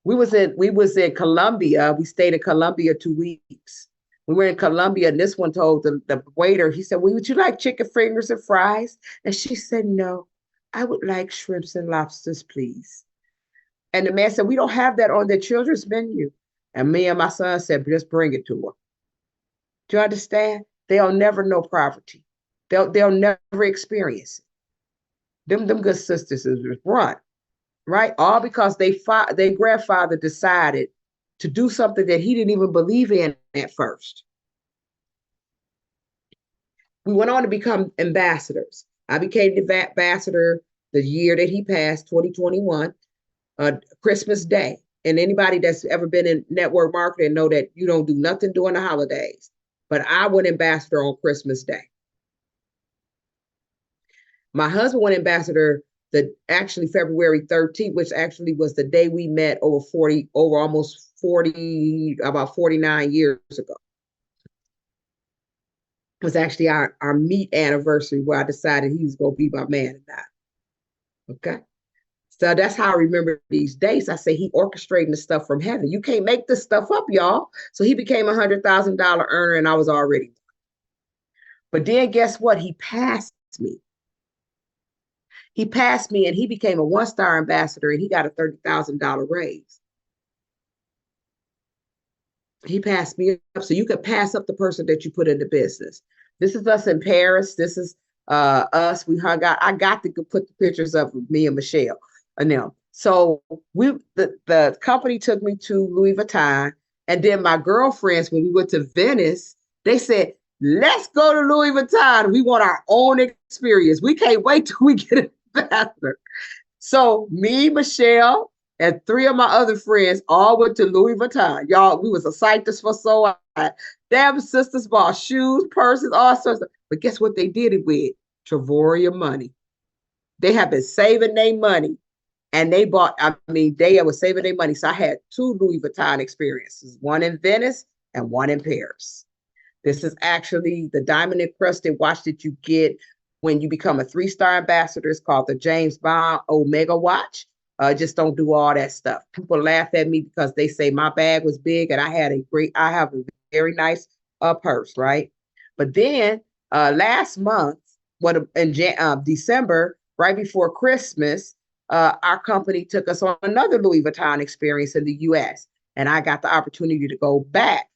We was in Colombia. We stayed in Colombia 2 weeks. We were in Colombia, and this one told the waiter, he said, well, would you like chicken fingers and fries? And she said, no, I would like shrimps and lobsters, please. And the man said, we don't have that on the children's menu. And me and my son said, just bring it to her. Do you understand? They'll never know poverty. They'll never experience it. Them good sisters is run, right? All because their grandfather decided to do something that he didn't even believe in at first. We went on to become ambassadors. I became the ambassador the year that he passed, 2021, Christmas Day. And anybody that's ever been in network marketing know that you don't do nothing during the holidays. But I went ambassador on Christmas Day. My husband went ambassador actually February 13th, which actually was the day we met about 49 years ago. It was actually our meet anniversary where I decided he was going to be my man and I. Okay. So that's how I remember these days. I say he orchestrating the stuff from heaven. You can't make this stuff up, y'all. So he became a $100,000 earner, and I was already. But then guess what? He passed me. He passed me, and he became a 1-star ambassador, and he got a $30,000 raise. He passed me up. So you could pass up the person that you put into business. This is us in Paris. This is us. We hung out. I got to put the pictures of me and Michelle and them. So the company took me to Louis Vuitton, and then my girlfriends, when we went to Venice, they said, let's go to Louis Vuitton. We want our own experience. We can't wait till we get it faster. So me, Michelle, and 3 of my other friends all went to Louis Vuitton. Y'all, we was excited for so long. Them sisters bought shoes, purses, all sorts of. But guess what they did it with? Travoria money. They have been saving their money, and they bought. They were saving their money. So I had 2 Louis Vuitton experiences: one in Venice and one in Paris. This is actually the diamond encrusted watch that you get when you become a 3-star ambassador. It's called the James Bond Omega watch. Just don't do all that stuff. People laugh at me because they say my bag was big, and I have a very nice purse, right? But then last month, in December, right before Christmas, our company took us on another Louis Vuitton experience in the US, and I got the opportunity to go back,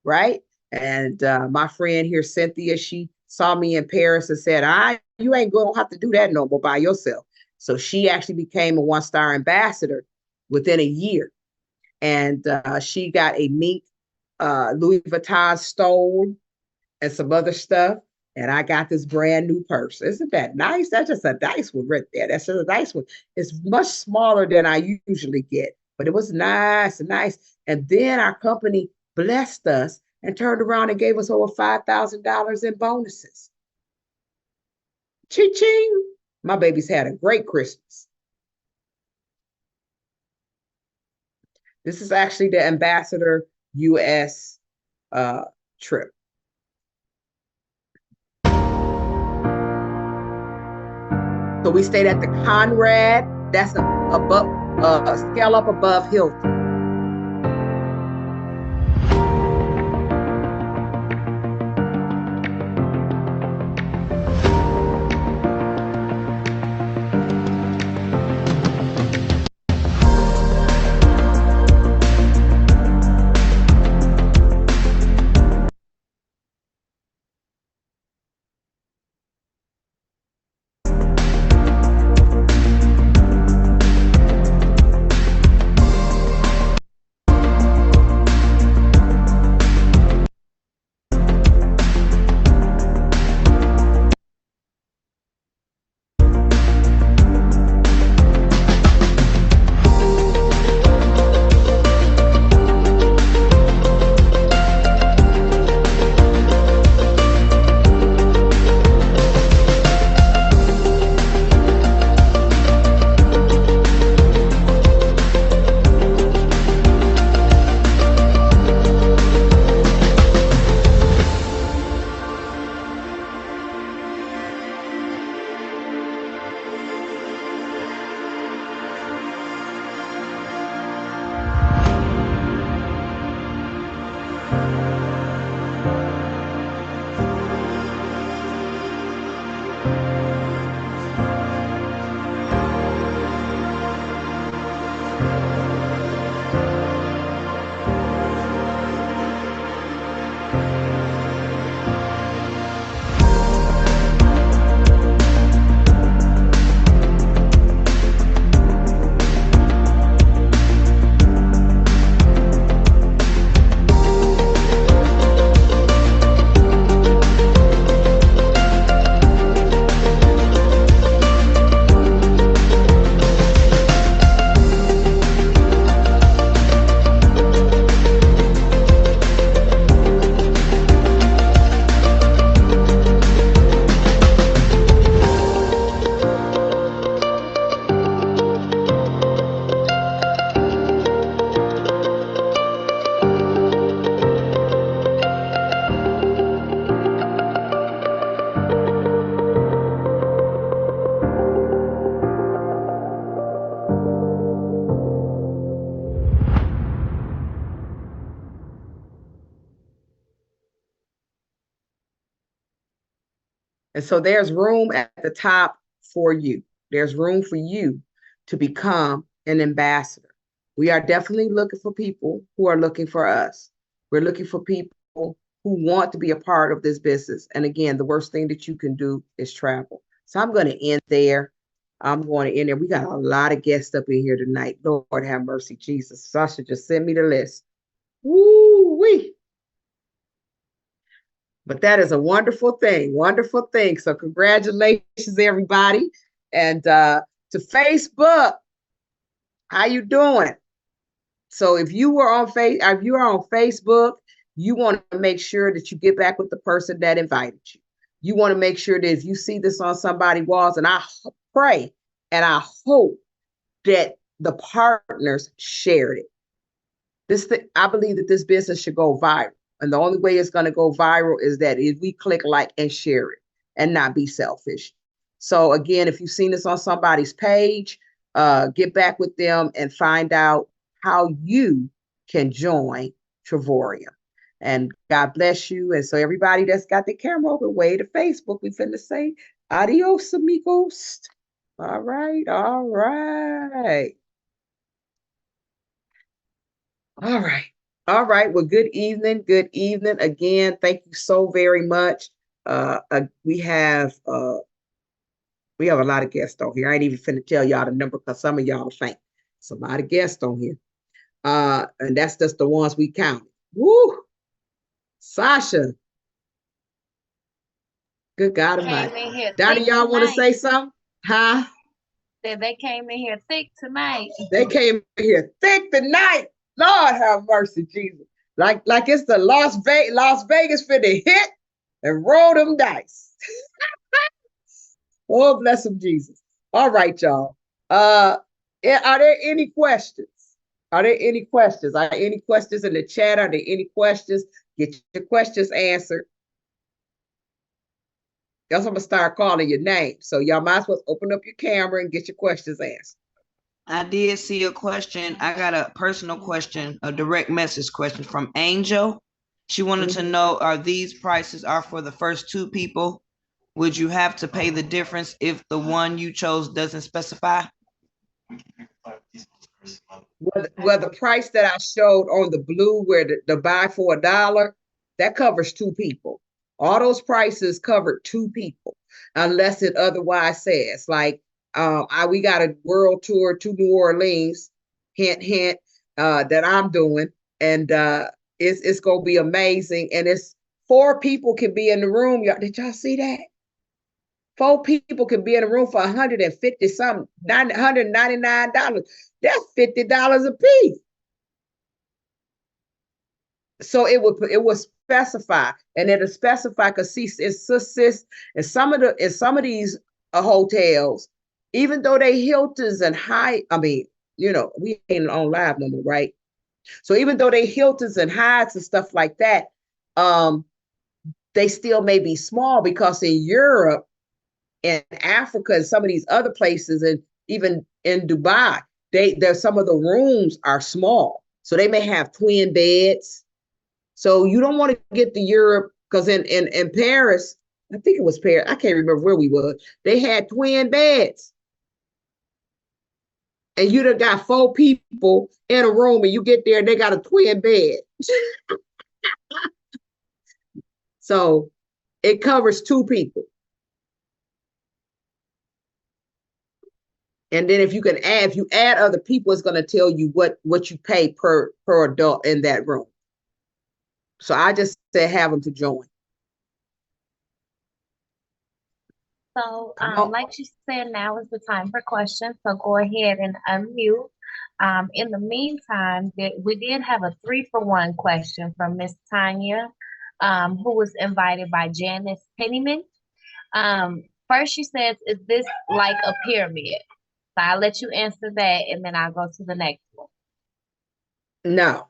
right? And my friend here, Cynthia, she saw me in Paris and said, I you ain't going to have to do that no more by yourself. So she actually became a 1-star ambassador within a year. And she got a mink Louis Vuitton stole and some other stuff. And I got this brand new purse. Isn't that nice? That's just a nice one right there. That's just a nice one. It's much smaller than I usually get, but it was nice, nice. And then our company blessed us and turned around and gave us over $5,000 in bonuses. Ching! My babies had a great Christmas. This is actually the Ambassador US trip. So we stayed at the Conrad. That's above, a scale up above Hilton. And so there's room at the top for you. There's room for you to become an ambassador. We are definitely looking for people who are looking for us. We're looking for people who want to be a part of this business. And again, the worst thing that you can do is travel. So I'm going to end there. I'm going to end there. We got a lot of guests up in here tonight. Lord have mercy, Jesus. Sasha, just send me the list. Woo-wee. But that is a wonderful thing, wonderful thing. So congratulations, everybody. And to Facebook, how you doing? So if you are on Facebook, you want to make sure that you get back with the person that invited you. You want to make sure that if you see this on somebody's walls, and I pray and I hope that the partners shared it. I believe that this business should go viral. And the only way it's going to go viral is that if we click like and share it and not be selfish. So again, if you've seen this on somebody's page, get back with them and find out how you can join Travorium. And God bless you. And so everybody that's got the camera open, way to Facebook, we finna say adios, amigos. All right, all right. All right. All right. Well, good evening. Good evening. Again, thank you so very much. We have We have a lot of guests on here. I ain't even finna tell y'all the number because some of y'all are faint. It's a lot of guests on here. And that's just the ones we counted. Woo! Sasha. Good God Almighty. Donnie, y'all want to say something? Huh? Said they came in here thick tonight. They came in here thick tonight. Lord have mercy, Jesus. Like it's the Las Vegas for the hit and roll them dice. Oh, bless them, Jesus. All right, y'all. Are there any questions? Are there any questions? Are there any questions in the chat? Are there any questions? Get your questions answered. Else I'm gonna start calling your name. So y'all might as well open up your camera and get your questions answered. I did see a question. I got a personal question, a direct message question from Angel. She wanted to know, are these prices are for the first 2 people? Would you have to pay the difference if the one you chose doesn't specify? Well, the price that I showed on the blue where the buy for $1, that covers 2 people. All those prices covered 2 people, unless it otherwise says, like, we got a world tour to New Orleans, hint, hint, that I'm doing. And it's going to be amazing. And it's 4 people can be in the room. Did y'all see that? 4 people can be in the room for $150 something, $199. That's $50 a piece. So it would specify, and it'll specify because see, it's in some of these hotels, even though they Hiltons and we ain't on live no more, right? So even though they Hiltons and Hyatts and stuff like that, they still may be small because in Europe and Africa and some of these other places, and even in Dubai, there's some of the rooms are small. So they may have twin beds. So you don't want to get to Europe because in Paris, I think it was Paris, I can't remember where we were, they had twin beds. And you'd have got 4 people in a room and you get there and they got a twin bed. So it covers 2 people. And then if you add other people, it's going to tell you what you pay per adult in that room. So I just said have them to join. So, like she said, now is the time for questions. So go ahead and unmute. In the meantime, we did have a 3-for-1 question from Miss Tanya, who was invited by Janice Pennyman. First, she says, "Is this like a pyramid?" So I'll let you answer that, and then I'll go to the next one. No.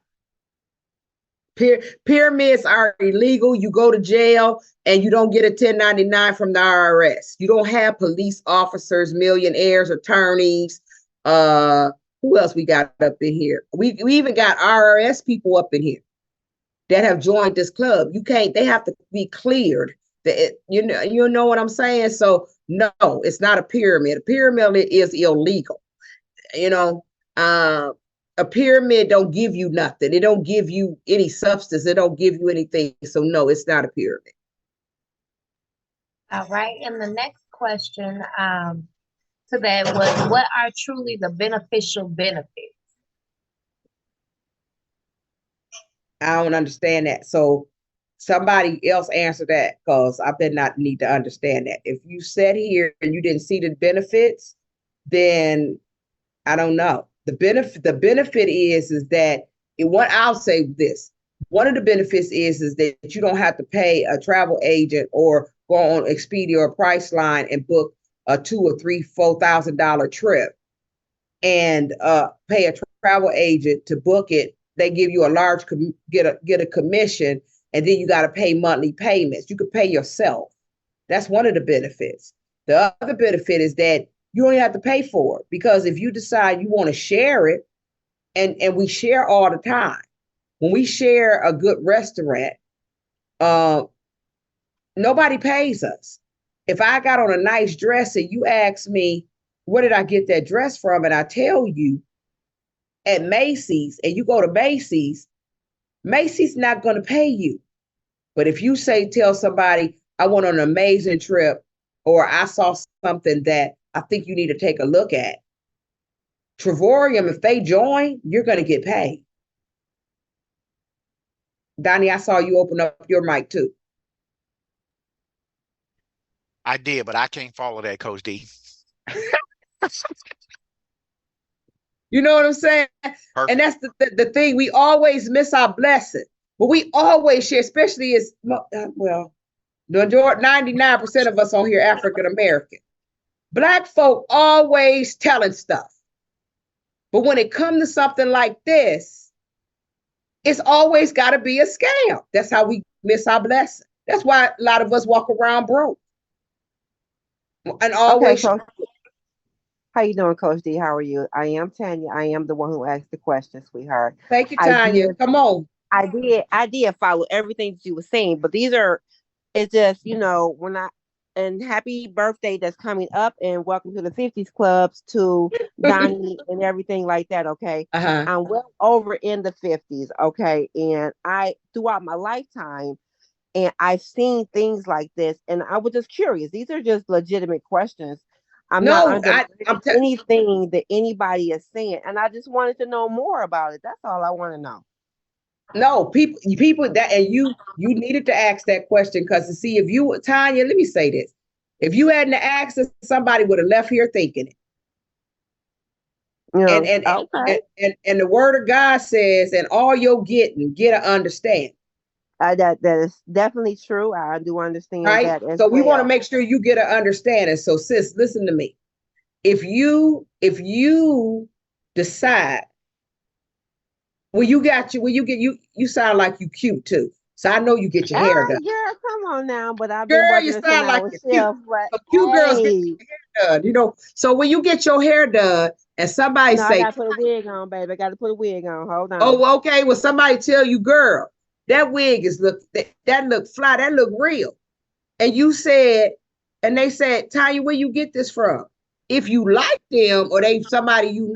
Pyramids are illegal. You go to jail and you don't get a 1099 from the IRS. You don't have police officers, millionaires, attorneys. Who else we got up in here? We even got IRS people up in here that have joined this club. They have to be cleared. You know what I'm saying? So no, it's not a pyramid. A pyramid is illegal. A pyramid don't give you nothing. It don't give you any substance. It don't give you anything. So no, it's not a pyramid. All right. And the next question to that was, what are truly the beneficial benefits? I don't understand that. So somebody else answer that, because I bet not need to understand that. If you sat here and you didn't see the benefits, then I don't know. The benefit is that I'll say this. One of the benefits is that you don't have to pay a travel agent or go on Expedia or Priceline and book a $2,000 or $3,000, $4,000 trip and pay a travel agent to book it. They give you a large get a commission, and then you got to pay monthly payments. You could pay yourself. That's one of the benefits. The other benefit is that you don't have to pay for it, because if you decide you want to share it, and we share all the time. When we share a good restaurant, nobody pays us. If I got on a nice dress and you ask me, where did I get that dress from? And I tell you at Macy's, and you go to Macy's not going to pay you. But if you tell somebody, I went on an amazing trip or I saw something that I think you need to take a look at. Travorium, if they join, you're going to get paid. Donnie, I saw you open up your mic too. I did, but I can't follow that, Coach D. You know what I'm saying? Perfect. And that's the thing. We always miss our blessing, but we always share, especially as, well, the 99% of us on here African American. Black folk always telling stuff. But when it comes to something like this, it's always got to be a scam. That's how we miss our blessing. That's why a lot of us walk around broke. And always. Okay, how you doing, Coach D? How are you? I am Tanya. I am the one who asked the question, sweetheart. Thank you, Tanya. Come on. I did follow everything that you were saying, but it's just, and happy birthday that's coming up, and welcome to the 50s clubs to Donnie and everything like that, okay? I'm well over in the 50s, okay? And throughout my lifetime, and I've seen things like this, and I was just curious. These are just legitimate questions. I'm not under anything that anybody is saying, and I just wanted to know more about it. That's all I want to know. No, people that, and you needed to ask that question, because to see if you, Tanya, let me say this. If you hadn't asked it, somebody would have left here thinking it. And the word of God says, and all you're getting, get an understanding. That is definitely true. I do understand that as so we well. want to make sure you get an understanding. So sis, listen to me. If you decide, you sound like you cute too. So I know you get your hair done. Yeah, come on now. But I've been working you sound like you're cute. But cute girls get their hair done, So when you get your hair done and somebody say, I gotta put a wig on, baby. I gotta put a wig on. Hold on. Oh, okay. Well, somebody tell you, girl, that wig that look fly, that look real. And you said, and they said, Tanya, where you get this from? If you like them, or somebody you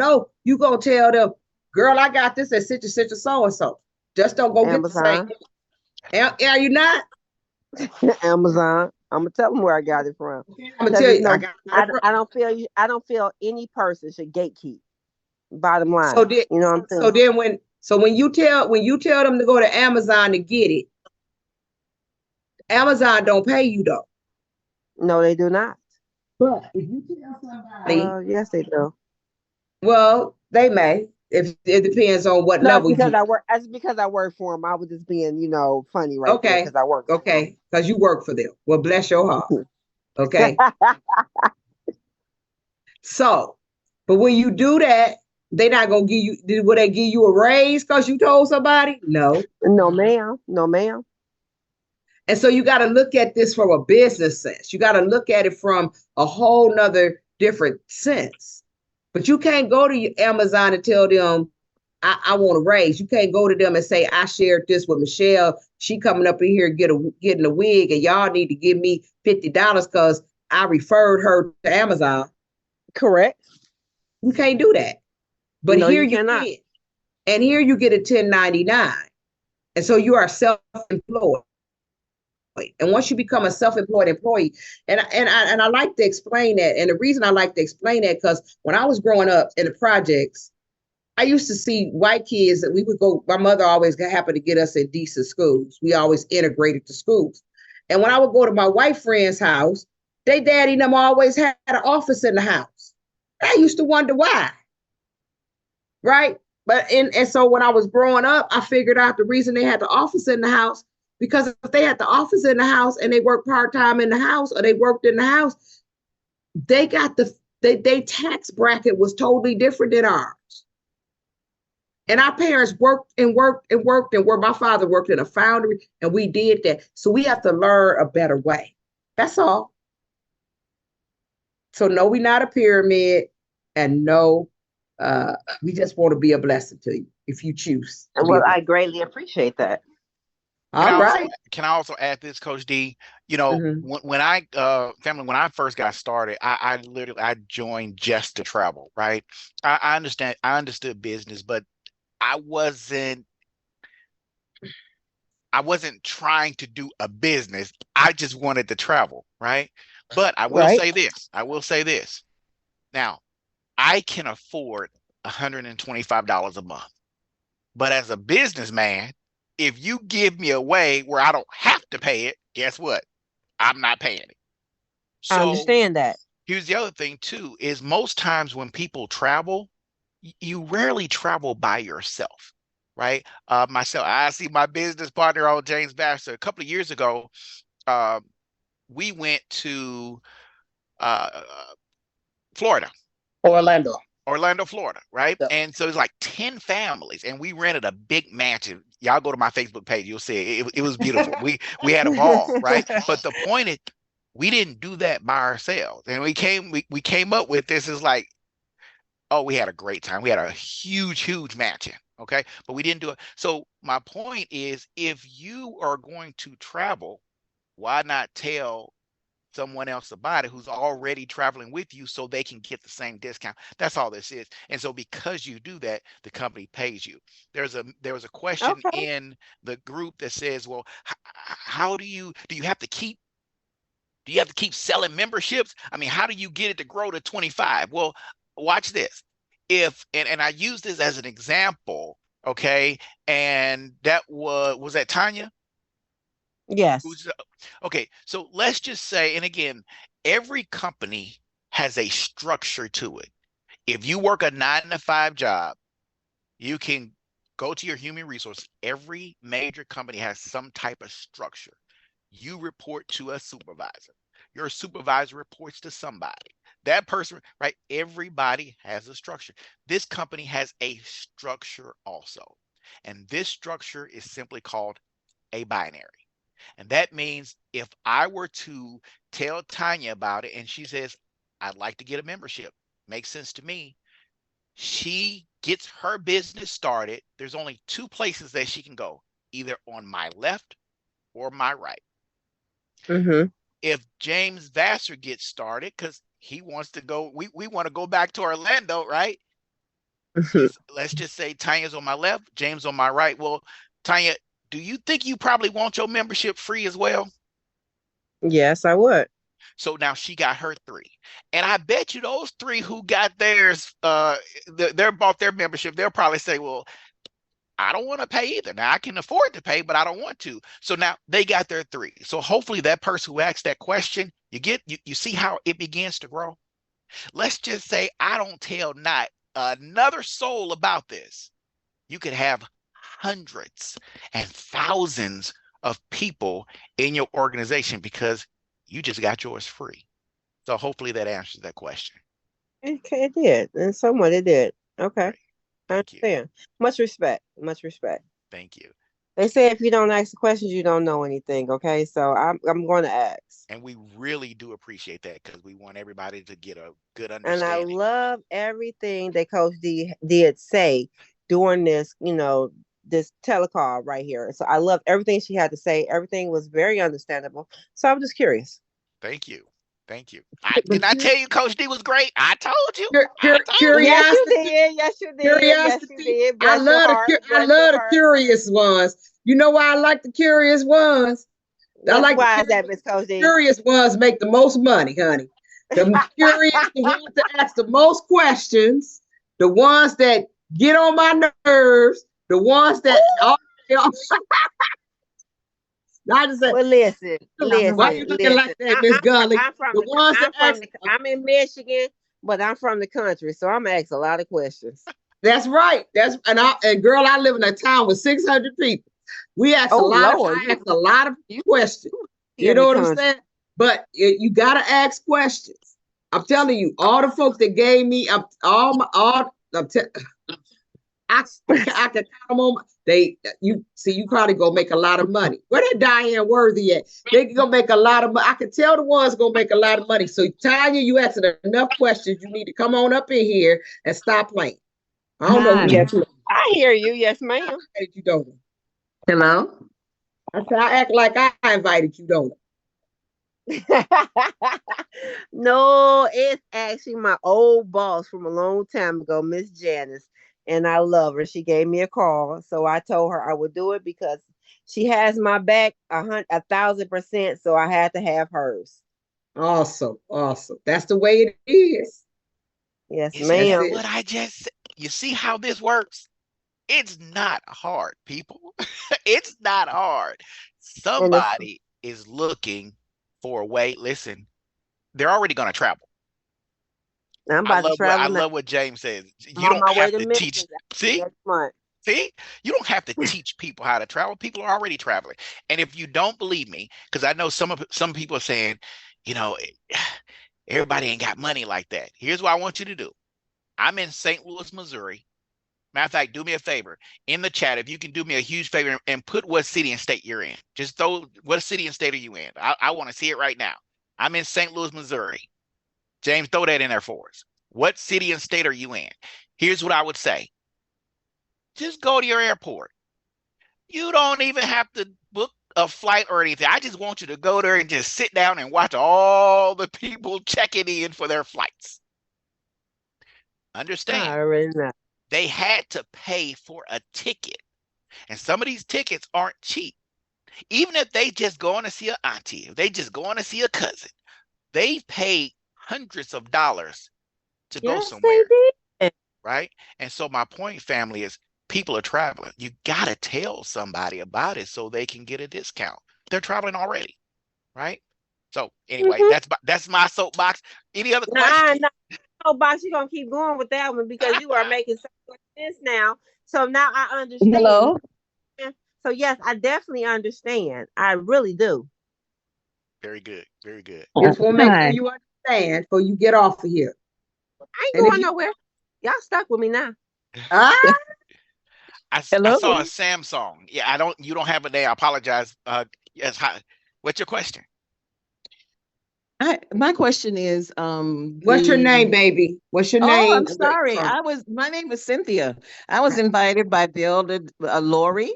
gonna tell them, girl, I got this at such and such so and so. Just don't go Amazon. Get the same. Are you not? Amazon. I'm gonna tell them where I got it from. I'm gonna tell you. I don't feel any person should gatekeep. Bottom line. So then, you know what I'm saying? So when you tell them to go to Amazon to get it, Amazon don't pay you though. No, they do not. But if you tell somebody, yes, they do. Well, they may. If it depends on what level. That's because I work for them. I was just being, funny right there because I work. Okay, because you work for them. Well, bless your heart. Okay. So, but when you do that, they're not gonna give you. Will they give you a raise because you told somebody? No. No, ma'am. No, ma'am. And so you got to look at this from a business sense. You got to look at it from a whole nother different sense. But you can't go to Amazon and tell them, I want a raise. You can't go to them and say, I shared this with Michelle. She coming up in here getting a wig, and y'all need to give me $50 because I referred her to Amazon. Correct. You can't do that. But no, here you cannot. can. And here you get a 1099. And so you are self-employed. And once you become a self-employed employee, and I like to explain that. And the reason I like to explain that, because when I was growing up in the projects, I used to see white kids that we would go, my mother always happened to get us in decent schools. We always integrated to schools. And when I would go to my white friend's house, they daddy and them always had an office in the house. I used to wonder why. Right? And so when I was growing up, I figured out the reason they had the office in the house, because if they had the office in the house and they worked part-time in the house, or they worked in the house, they got their tax bracket was totally different than ours. And our parents worked and worked and worked and worked. My father worked in a foundry, and we did that. So we have to learn a better way. That's all. So no, we're not a pyramid, and no, we just want to be a blessing to you if you choose. Well, I greatly appreciate that. Can I also add this, Coach D? When I first got started, I joined just to travel, right? I understood business, but I wasn't trying to do a business. I just wanted to travel, right? But I will Right. say this. I will say this. Now, I can afford $125 a month. But as a businessman, if you give me a way where I don't have to pay it, guess what? I'm not paying it. I So understand that. here's the other thing too, is most times when people travel, you rarely travel by yourself, right? Myself, I see my business partner, old James Baxter, a couple of years ago, uh, we went to uh, Florida. Orlando, Florida, right? Yep. And so it's like 10 families, and we rented a big mansion. Y'all go to my Facebook page, you'll see it was beautiful. We had a ball, right? But the point is, we didn't do that by ourselves. And we came up with this is like, oh, we had a great time. We had a huge mansion. Okay. But we didn't do it. So my point is, if you are going to travel, why not tell someone else about it who's already traveling with you so they can get the same discount? That's all this is. And so because you do that, the company pays you. There was a question Okay. in the group that says, well, how do you have to keep selling memberships? I mean, how do you get it to grow to 25? Well, watch this. If and I use this as an example, okay? And that was that Tanya? Yes. Okay, so let's just say, and again, every company has a structure to it. If you work a 9-to-5 job, you can go to your human resource. Every major company has some type of structure. You report to a supervisor. Your supervisor reports to somebody. That person, right? Everybody has a structure. This company has a structure also. And this structure is simply called a binary. And that means if I were to tell Tanya about it and she says, I'd like to get a membership, makes sense to me. She gets her business started. There's only two places that she can go, either on my left or my right. Mm-hmm. If James Vassar gets started, because he wants to go, we want to go back to Orlando, right? Let's just say Tanya's on my left, James on my right. Well, Tanya, do you think you probably want your membership free as well? Yes, I would. So now she got her 3. And I bet you those 3 who got theirs, they're bought their membership, they'll probably say, well, I don't want to pay either. Now I can afford to pay, but I don't want to. So now they got their 3. So hopefully that person who asked that question, you see how it begins to grow. Let's just say I don't tell not another soul about this. You could have hundreds and thousands of people in your organization because you just got yours free. So hopefully that answers that question. Okay, it did. And somewhat it did. Okay. Right. I Thank you. understand. Much respect. Much respect. Thank you. They say if you don't ask the questions, you don't know anything. Okay. So I'm going to ask. And we really do appreciate that because we want everybody to get a good And understanding. I love everything that Coach D did say during this, this telecall right here. So I love everything she had to say. Everything was very understandable. So I'm just curious. Thank you. Thank you. Did I tell you Coach D was great? I told you. Curiosity. Yes, you did. Yes, you did. Curiosity. Yes, you did. I love the curious ones. You know why I like the curious ones? Why is that, Miss Coach D? Curious ones make the most money, honey. The curious, the ones that ask the most questions, the ones that get on my nerves, the ones that I just said, well, listen. Why you looking like that, Miss Gully? I'm in Michigan, but I'm from the country, so I'm asking a lot of questions. That's right. And girl, I live in a town with 600 people. We ask a lot of questions. You know what I'm saying? But you gotta ask questions. I'm telling you, all the folks that gave me I can count them on. You probably gonna make a lot of money. Where that Diane Worthy at? They can go make a lot of money. I can tell the ones gonna make a lot of money. So Tanya, you asked enough questions. You need to come on up in here and stop playing. I don't know. Yes, I hear you. Yes, ma'am. You don't. Hello. I said I act like I invited you, don't No, it's actually my old boss from a long time ago, Miss Janice, and I love her. She gave me a call, so I told her I would do it because she has my back 1,000%. So I had to have hers. Awesome. Awesome. That's the way it is. Yes, Isn't that ma'am. what I just said? You see how this works? It's not hard, people. It's not hard. And it's, Somebody is looking for a way. Listen, they're already going to travel. I'm I about to love travel now. what James says. I'm You on don't my way have to to teach. Memphis See, next month. see, you don't have to teach people how to travel. People are already traveling. And if you don't believe me, because I know some people are saying, you know, everybody ain't got money like that. Here's what I want you to do. I'm in St. Louis, Missouri. Matter of fact, do me a favor in the chat. If you can do me a huge favor and put what city and state you're in. Just throw what city and state are you in? I want to see it right now. I'm in St. Louis, Missouri. James, throw that in there for us. What city and state are you in? Here's what I would say. Just go to your airport. You don't even have to book a flight or anything. I just want you to go there and just sit down and watch all the people checking in for their flights. I Understand, already know. they had to pay for a ticket. And some of these tickets aren't cheap. Even if they just going to see an auntie, if they just going to see a cousin, they pay hundreds of dollars to go Yes, somewhere, they did. right? And so my point, family, is people are traveling. You got to tell somebody about it so they can get a discount. They're traveling already, right? So anyway, that's my soapbox. Any other questions? No, box, you're gonna keep going with that one because you are making so much sense now. So now I understand. Hello. So yes, I definitely understand. I really do. Very good. Very good. Just want to make sure Hi. you understand before you get off of here. I ain't And if going you, nowhere. Y'all stuck with me now. ah, I Hello. saw a Samsung. Yeah, you don't have it there. I apologize. Yes, what's your question? My question is, what's your name, baby? What's your Oh, name? I'm sorry. My name is Cynthia. I was invited by Vilda Lori.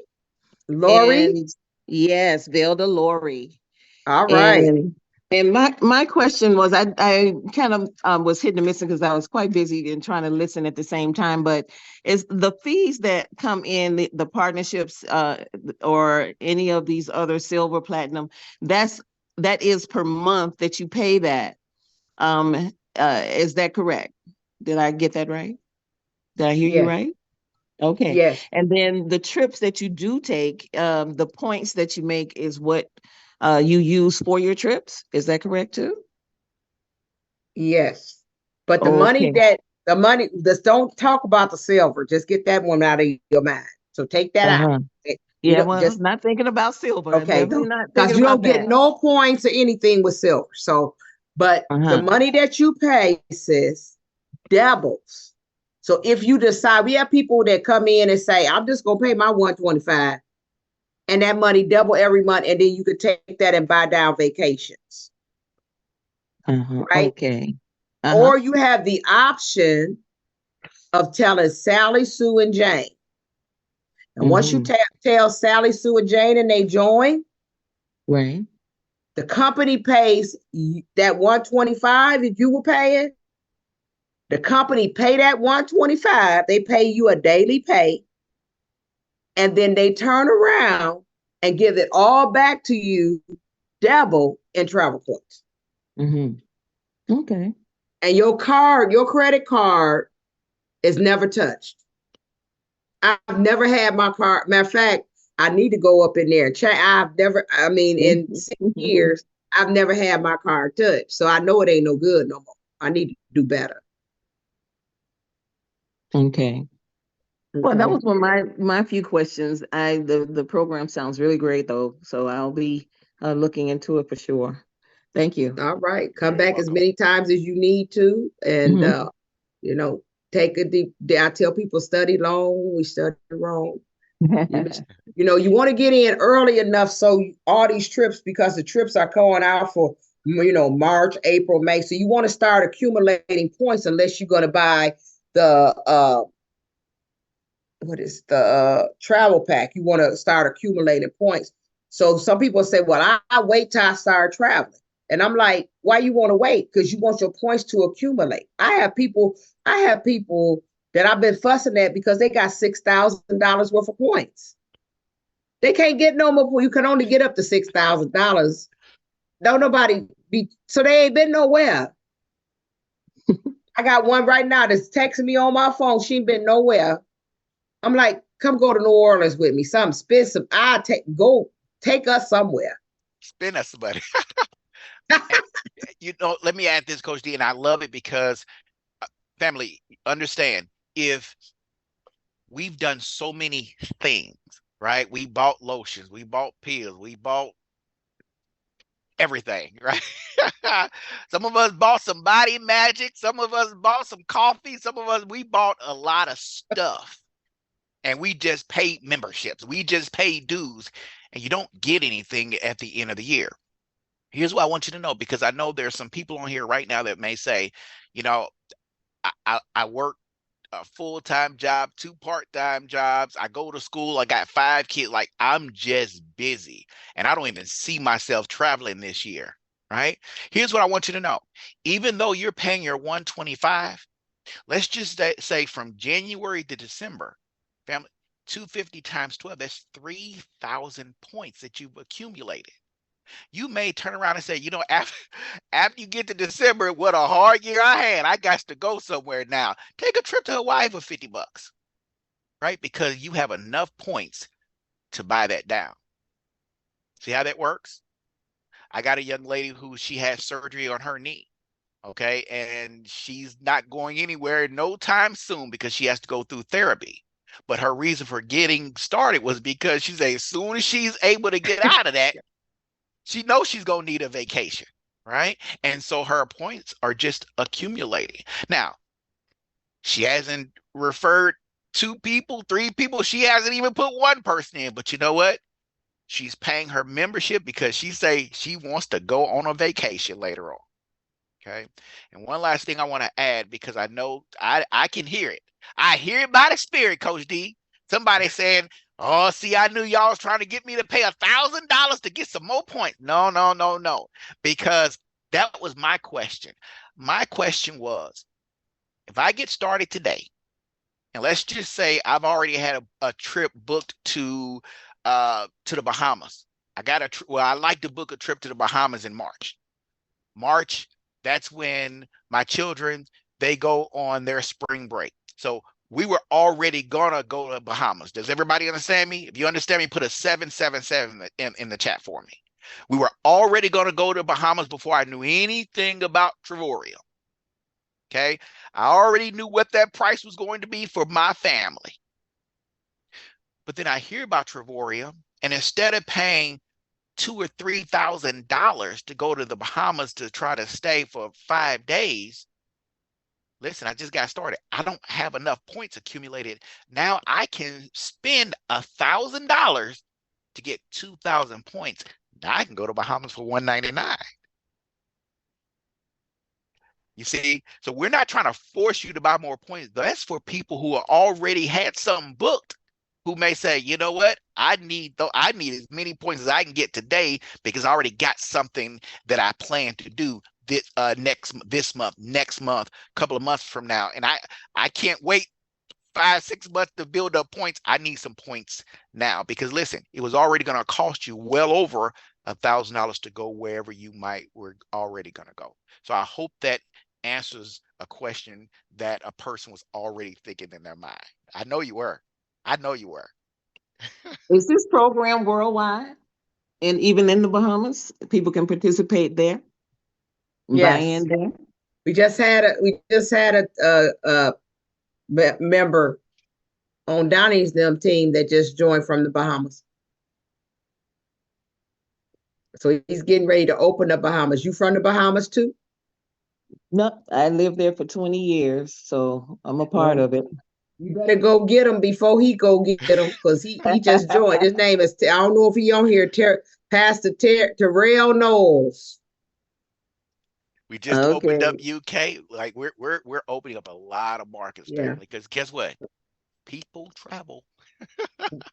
Lori. And yes, Vilda Lori. All right. And my question was, I kind of was hitting and missing because I was quite busy and trying to listen at the same time. But is the fees that come in the partnerships or any of these other silver, platinum, that is per month that you pay that. Is that correct? Did I get that right? Did I hear you Yes. right? Okay. Yes. And then the trips that you do take, the points that you make is what you use for your trips. Is that correct too? Yes. But Okay. just don't talk about the silver. Just get that one out of your mind. So take that out. Yeah, don't well, just not thinking about silver. okay, Definitely not because thinking you about don't get that. no points or anything with silver. So, but the money that you pay, sis, doubles. So if you decide, we have people that come in and say, I'm just gonna pay my 125, and that money double every month, and then you could take that and buy down vacations. Right? Okay. Or you have the option of telling Sally, Sue, and Jane. And once you tell Sally, Sue, and Jane and they join, right, the company pays that 125 if you were paying. The company pay that 125. They pay you a daily pay. And then they turn around and give it all back to you, double in travel points. Okay. And your credit card is never touched. I've never had my card. Matter of fact, I need to go up in there and check. In 6 years, I've never had my card touched. So I know it ain't no good no more. I need to do better. Okay. Well, that was one of my few questions. The program sounds really great though. So I'll be looking into it for sure. Thank you. All right. Come back as many times as you need to. And, take a deep, I tell people study long, we study wrong. You want to get in early enough so all these trips, because the trips are going out for, March, April, May. So you want to start accumulating points unless you're going to buy the, travel pack. You want to start accumulating points. So some people say, well, I wait till I start traveling. And I'm like, why you want to wait? Because you want your points to accumulate. I have people that I've been fussing at because they got $6,000 worth of points. They can't get no more. You can only get up to $6,000. Don't nobody So they ain't been nowhere. I got one right now that's texting me on my phone. She ain't been nowhere. I'm like, come go to New Orleans with me. Something expensive. Take us somewhere. Spend us somebody. Let me add this, Coach D, and I love it because family, understand, if we've done so many things, right? We bought lotions, we bought pills, we bought everything, right? Some of us bought some body magic, some of us bought some coffee, we bought a lot of stuff, and we just paid memberships, we just paid dues, and you don't get anything at the end of the year. Here's what I want you to know, because I know there's some people on here right now that may say, I work a full-time job, 2 part-time jobs. I go to school. I got 5 kids. Like, I'm just busy, and I don't even see myself traveling this year, right? Here's what I want you to know. Even though you're paying your $125, let's just say from January to December, family, 250 times 12, that's 3,000 points that you've accumulated. You may turn around and say, after you get to December, what a hard year I had. I got to go somewhere now. Take a trip to Hawaii for $50, right? Because you have enough points to buy that down. See how that works? I got a young lady who she had surgery on her knee, okay? And she's not going anywhere no time soon because she has to go through therapy. But her reason for getting started was because she said as soon as she's able to get out of that, she knows she's going to need a vacation, right? And so her points are just accumulating. Now, she hasn't referred 2 people, 3 people. She hasn't even put 1 person in. But you know what? She's paying her membership because she say she wants to go on a vacation later on, okay? And one last thing I want to add, because I know I can hear it. I hear it by the Spirit, Coach D. Somebody saying, oh, see, I knew y'all was trying to get me to pay $1,000 to get some more points. No. Because that was my question. My question was, if I get started today, and let's just say I've already had a trip booked to the Bahamas. I like to book a trip to the Bahamas in March. That's when my children, they go on their spring break. So we were already gonna go to Bahamas. Does everybody understand me? If you understand me, put a 777 in the chat for me. We were already gonna go to Bahamas before I knew anything about Travelprenuer. Okay, I already knew what that price was going to be for my family. But then I hear about Travelprenuer, and instead of paying $2,000 or $3,000 to go to the Bahamas to try to stay for 5 days, listen, I just got started. I don't have enough points accumulated. Now I can spend $1,000 to get 2,000 points. Now I can go to Bahamas for $199. You see, so we're not trying to force you to buy more points. That's for people who already had something booked, who may say, you know what, I need as many points as I can get today because I already got something that I plan to do this month, next month, couple of months from now, and I can't wait 5-6 months to build up points. I need some points now because listen, it was already going to cost you well over $1,000 to go wherever you were already going to go. So I hope that answers a question that a person was already thinking in their mind. I know you were. Is this program worldwide? And even in the Bahamas, people can participate there? Yes. Buy in there? We just had a member on Donnie's team that just joined from the Bahamas. So he's getting ready to open the Bahamas. You from the Bahamas too? No, I lived there for 20 years, so I'm a part of it. You better go get him before he go get him, because he just joined. His name is, I don't know if he on here, Pastor Terrell Knowles. We just opened up UK. Like we're opening up a lot of markets, family, because guess what? People travel.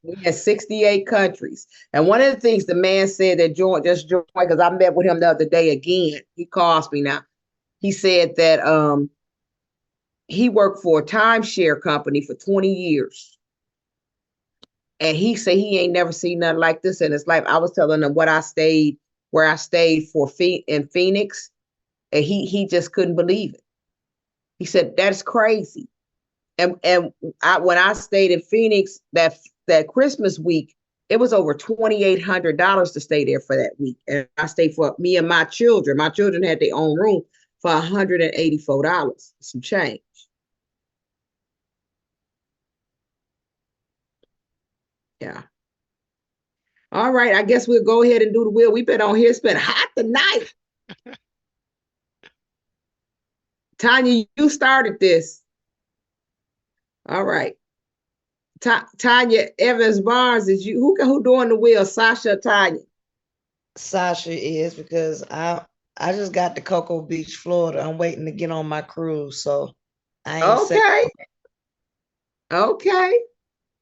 We had 68 countries. And one of the things the man said that just joined, because I met with him the other day again. He calls me now. He said that he worked for a timeshare company for 20 years. And he said he ain't never seen nothing like this in his life. I was telling him what I stayed where I stayed in Phoenix, and he just couldn't believe it. He said, "That's crazy." And when I stayed in Phoenix that Christmas week, it was over $2,800 to stay there for that week. And I stayed for me and my children. My children had their own room for $184, some change. Yeah. All right. I guess we'll go ahead and do the wheel. We've been on here. It's been hot tonight. Tanya, you started this. All right. Tanya Evans Barnes, is you who doing the wheel? Sasha, Tanya? Sasha is, because I just got to Cocoa Beach, Florida. I'm waiting to get on my cruise, so I ain't Okay. Okay.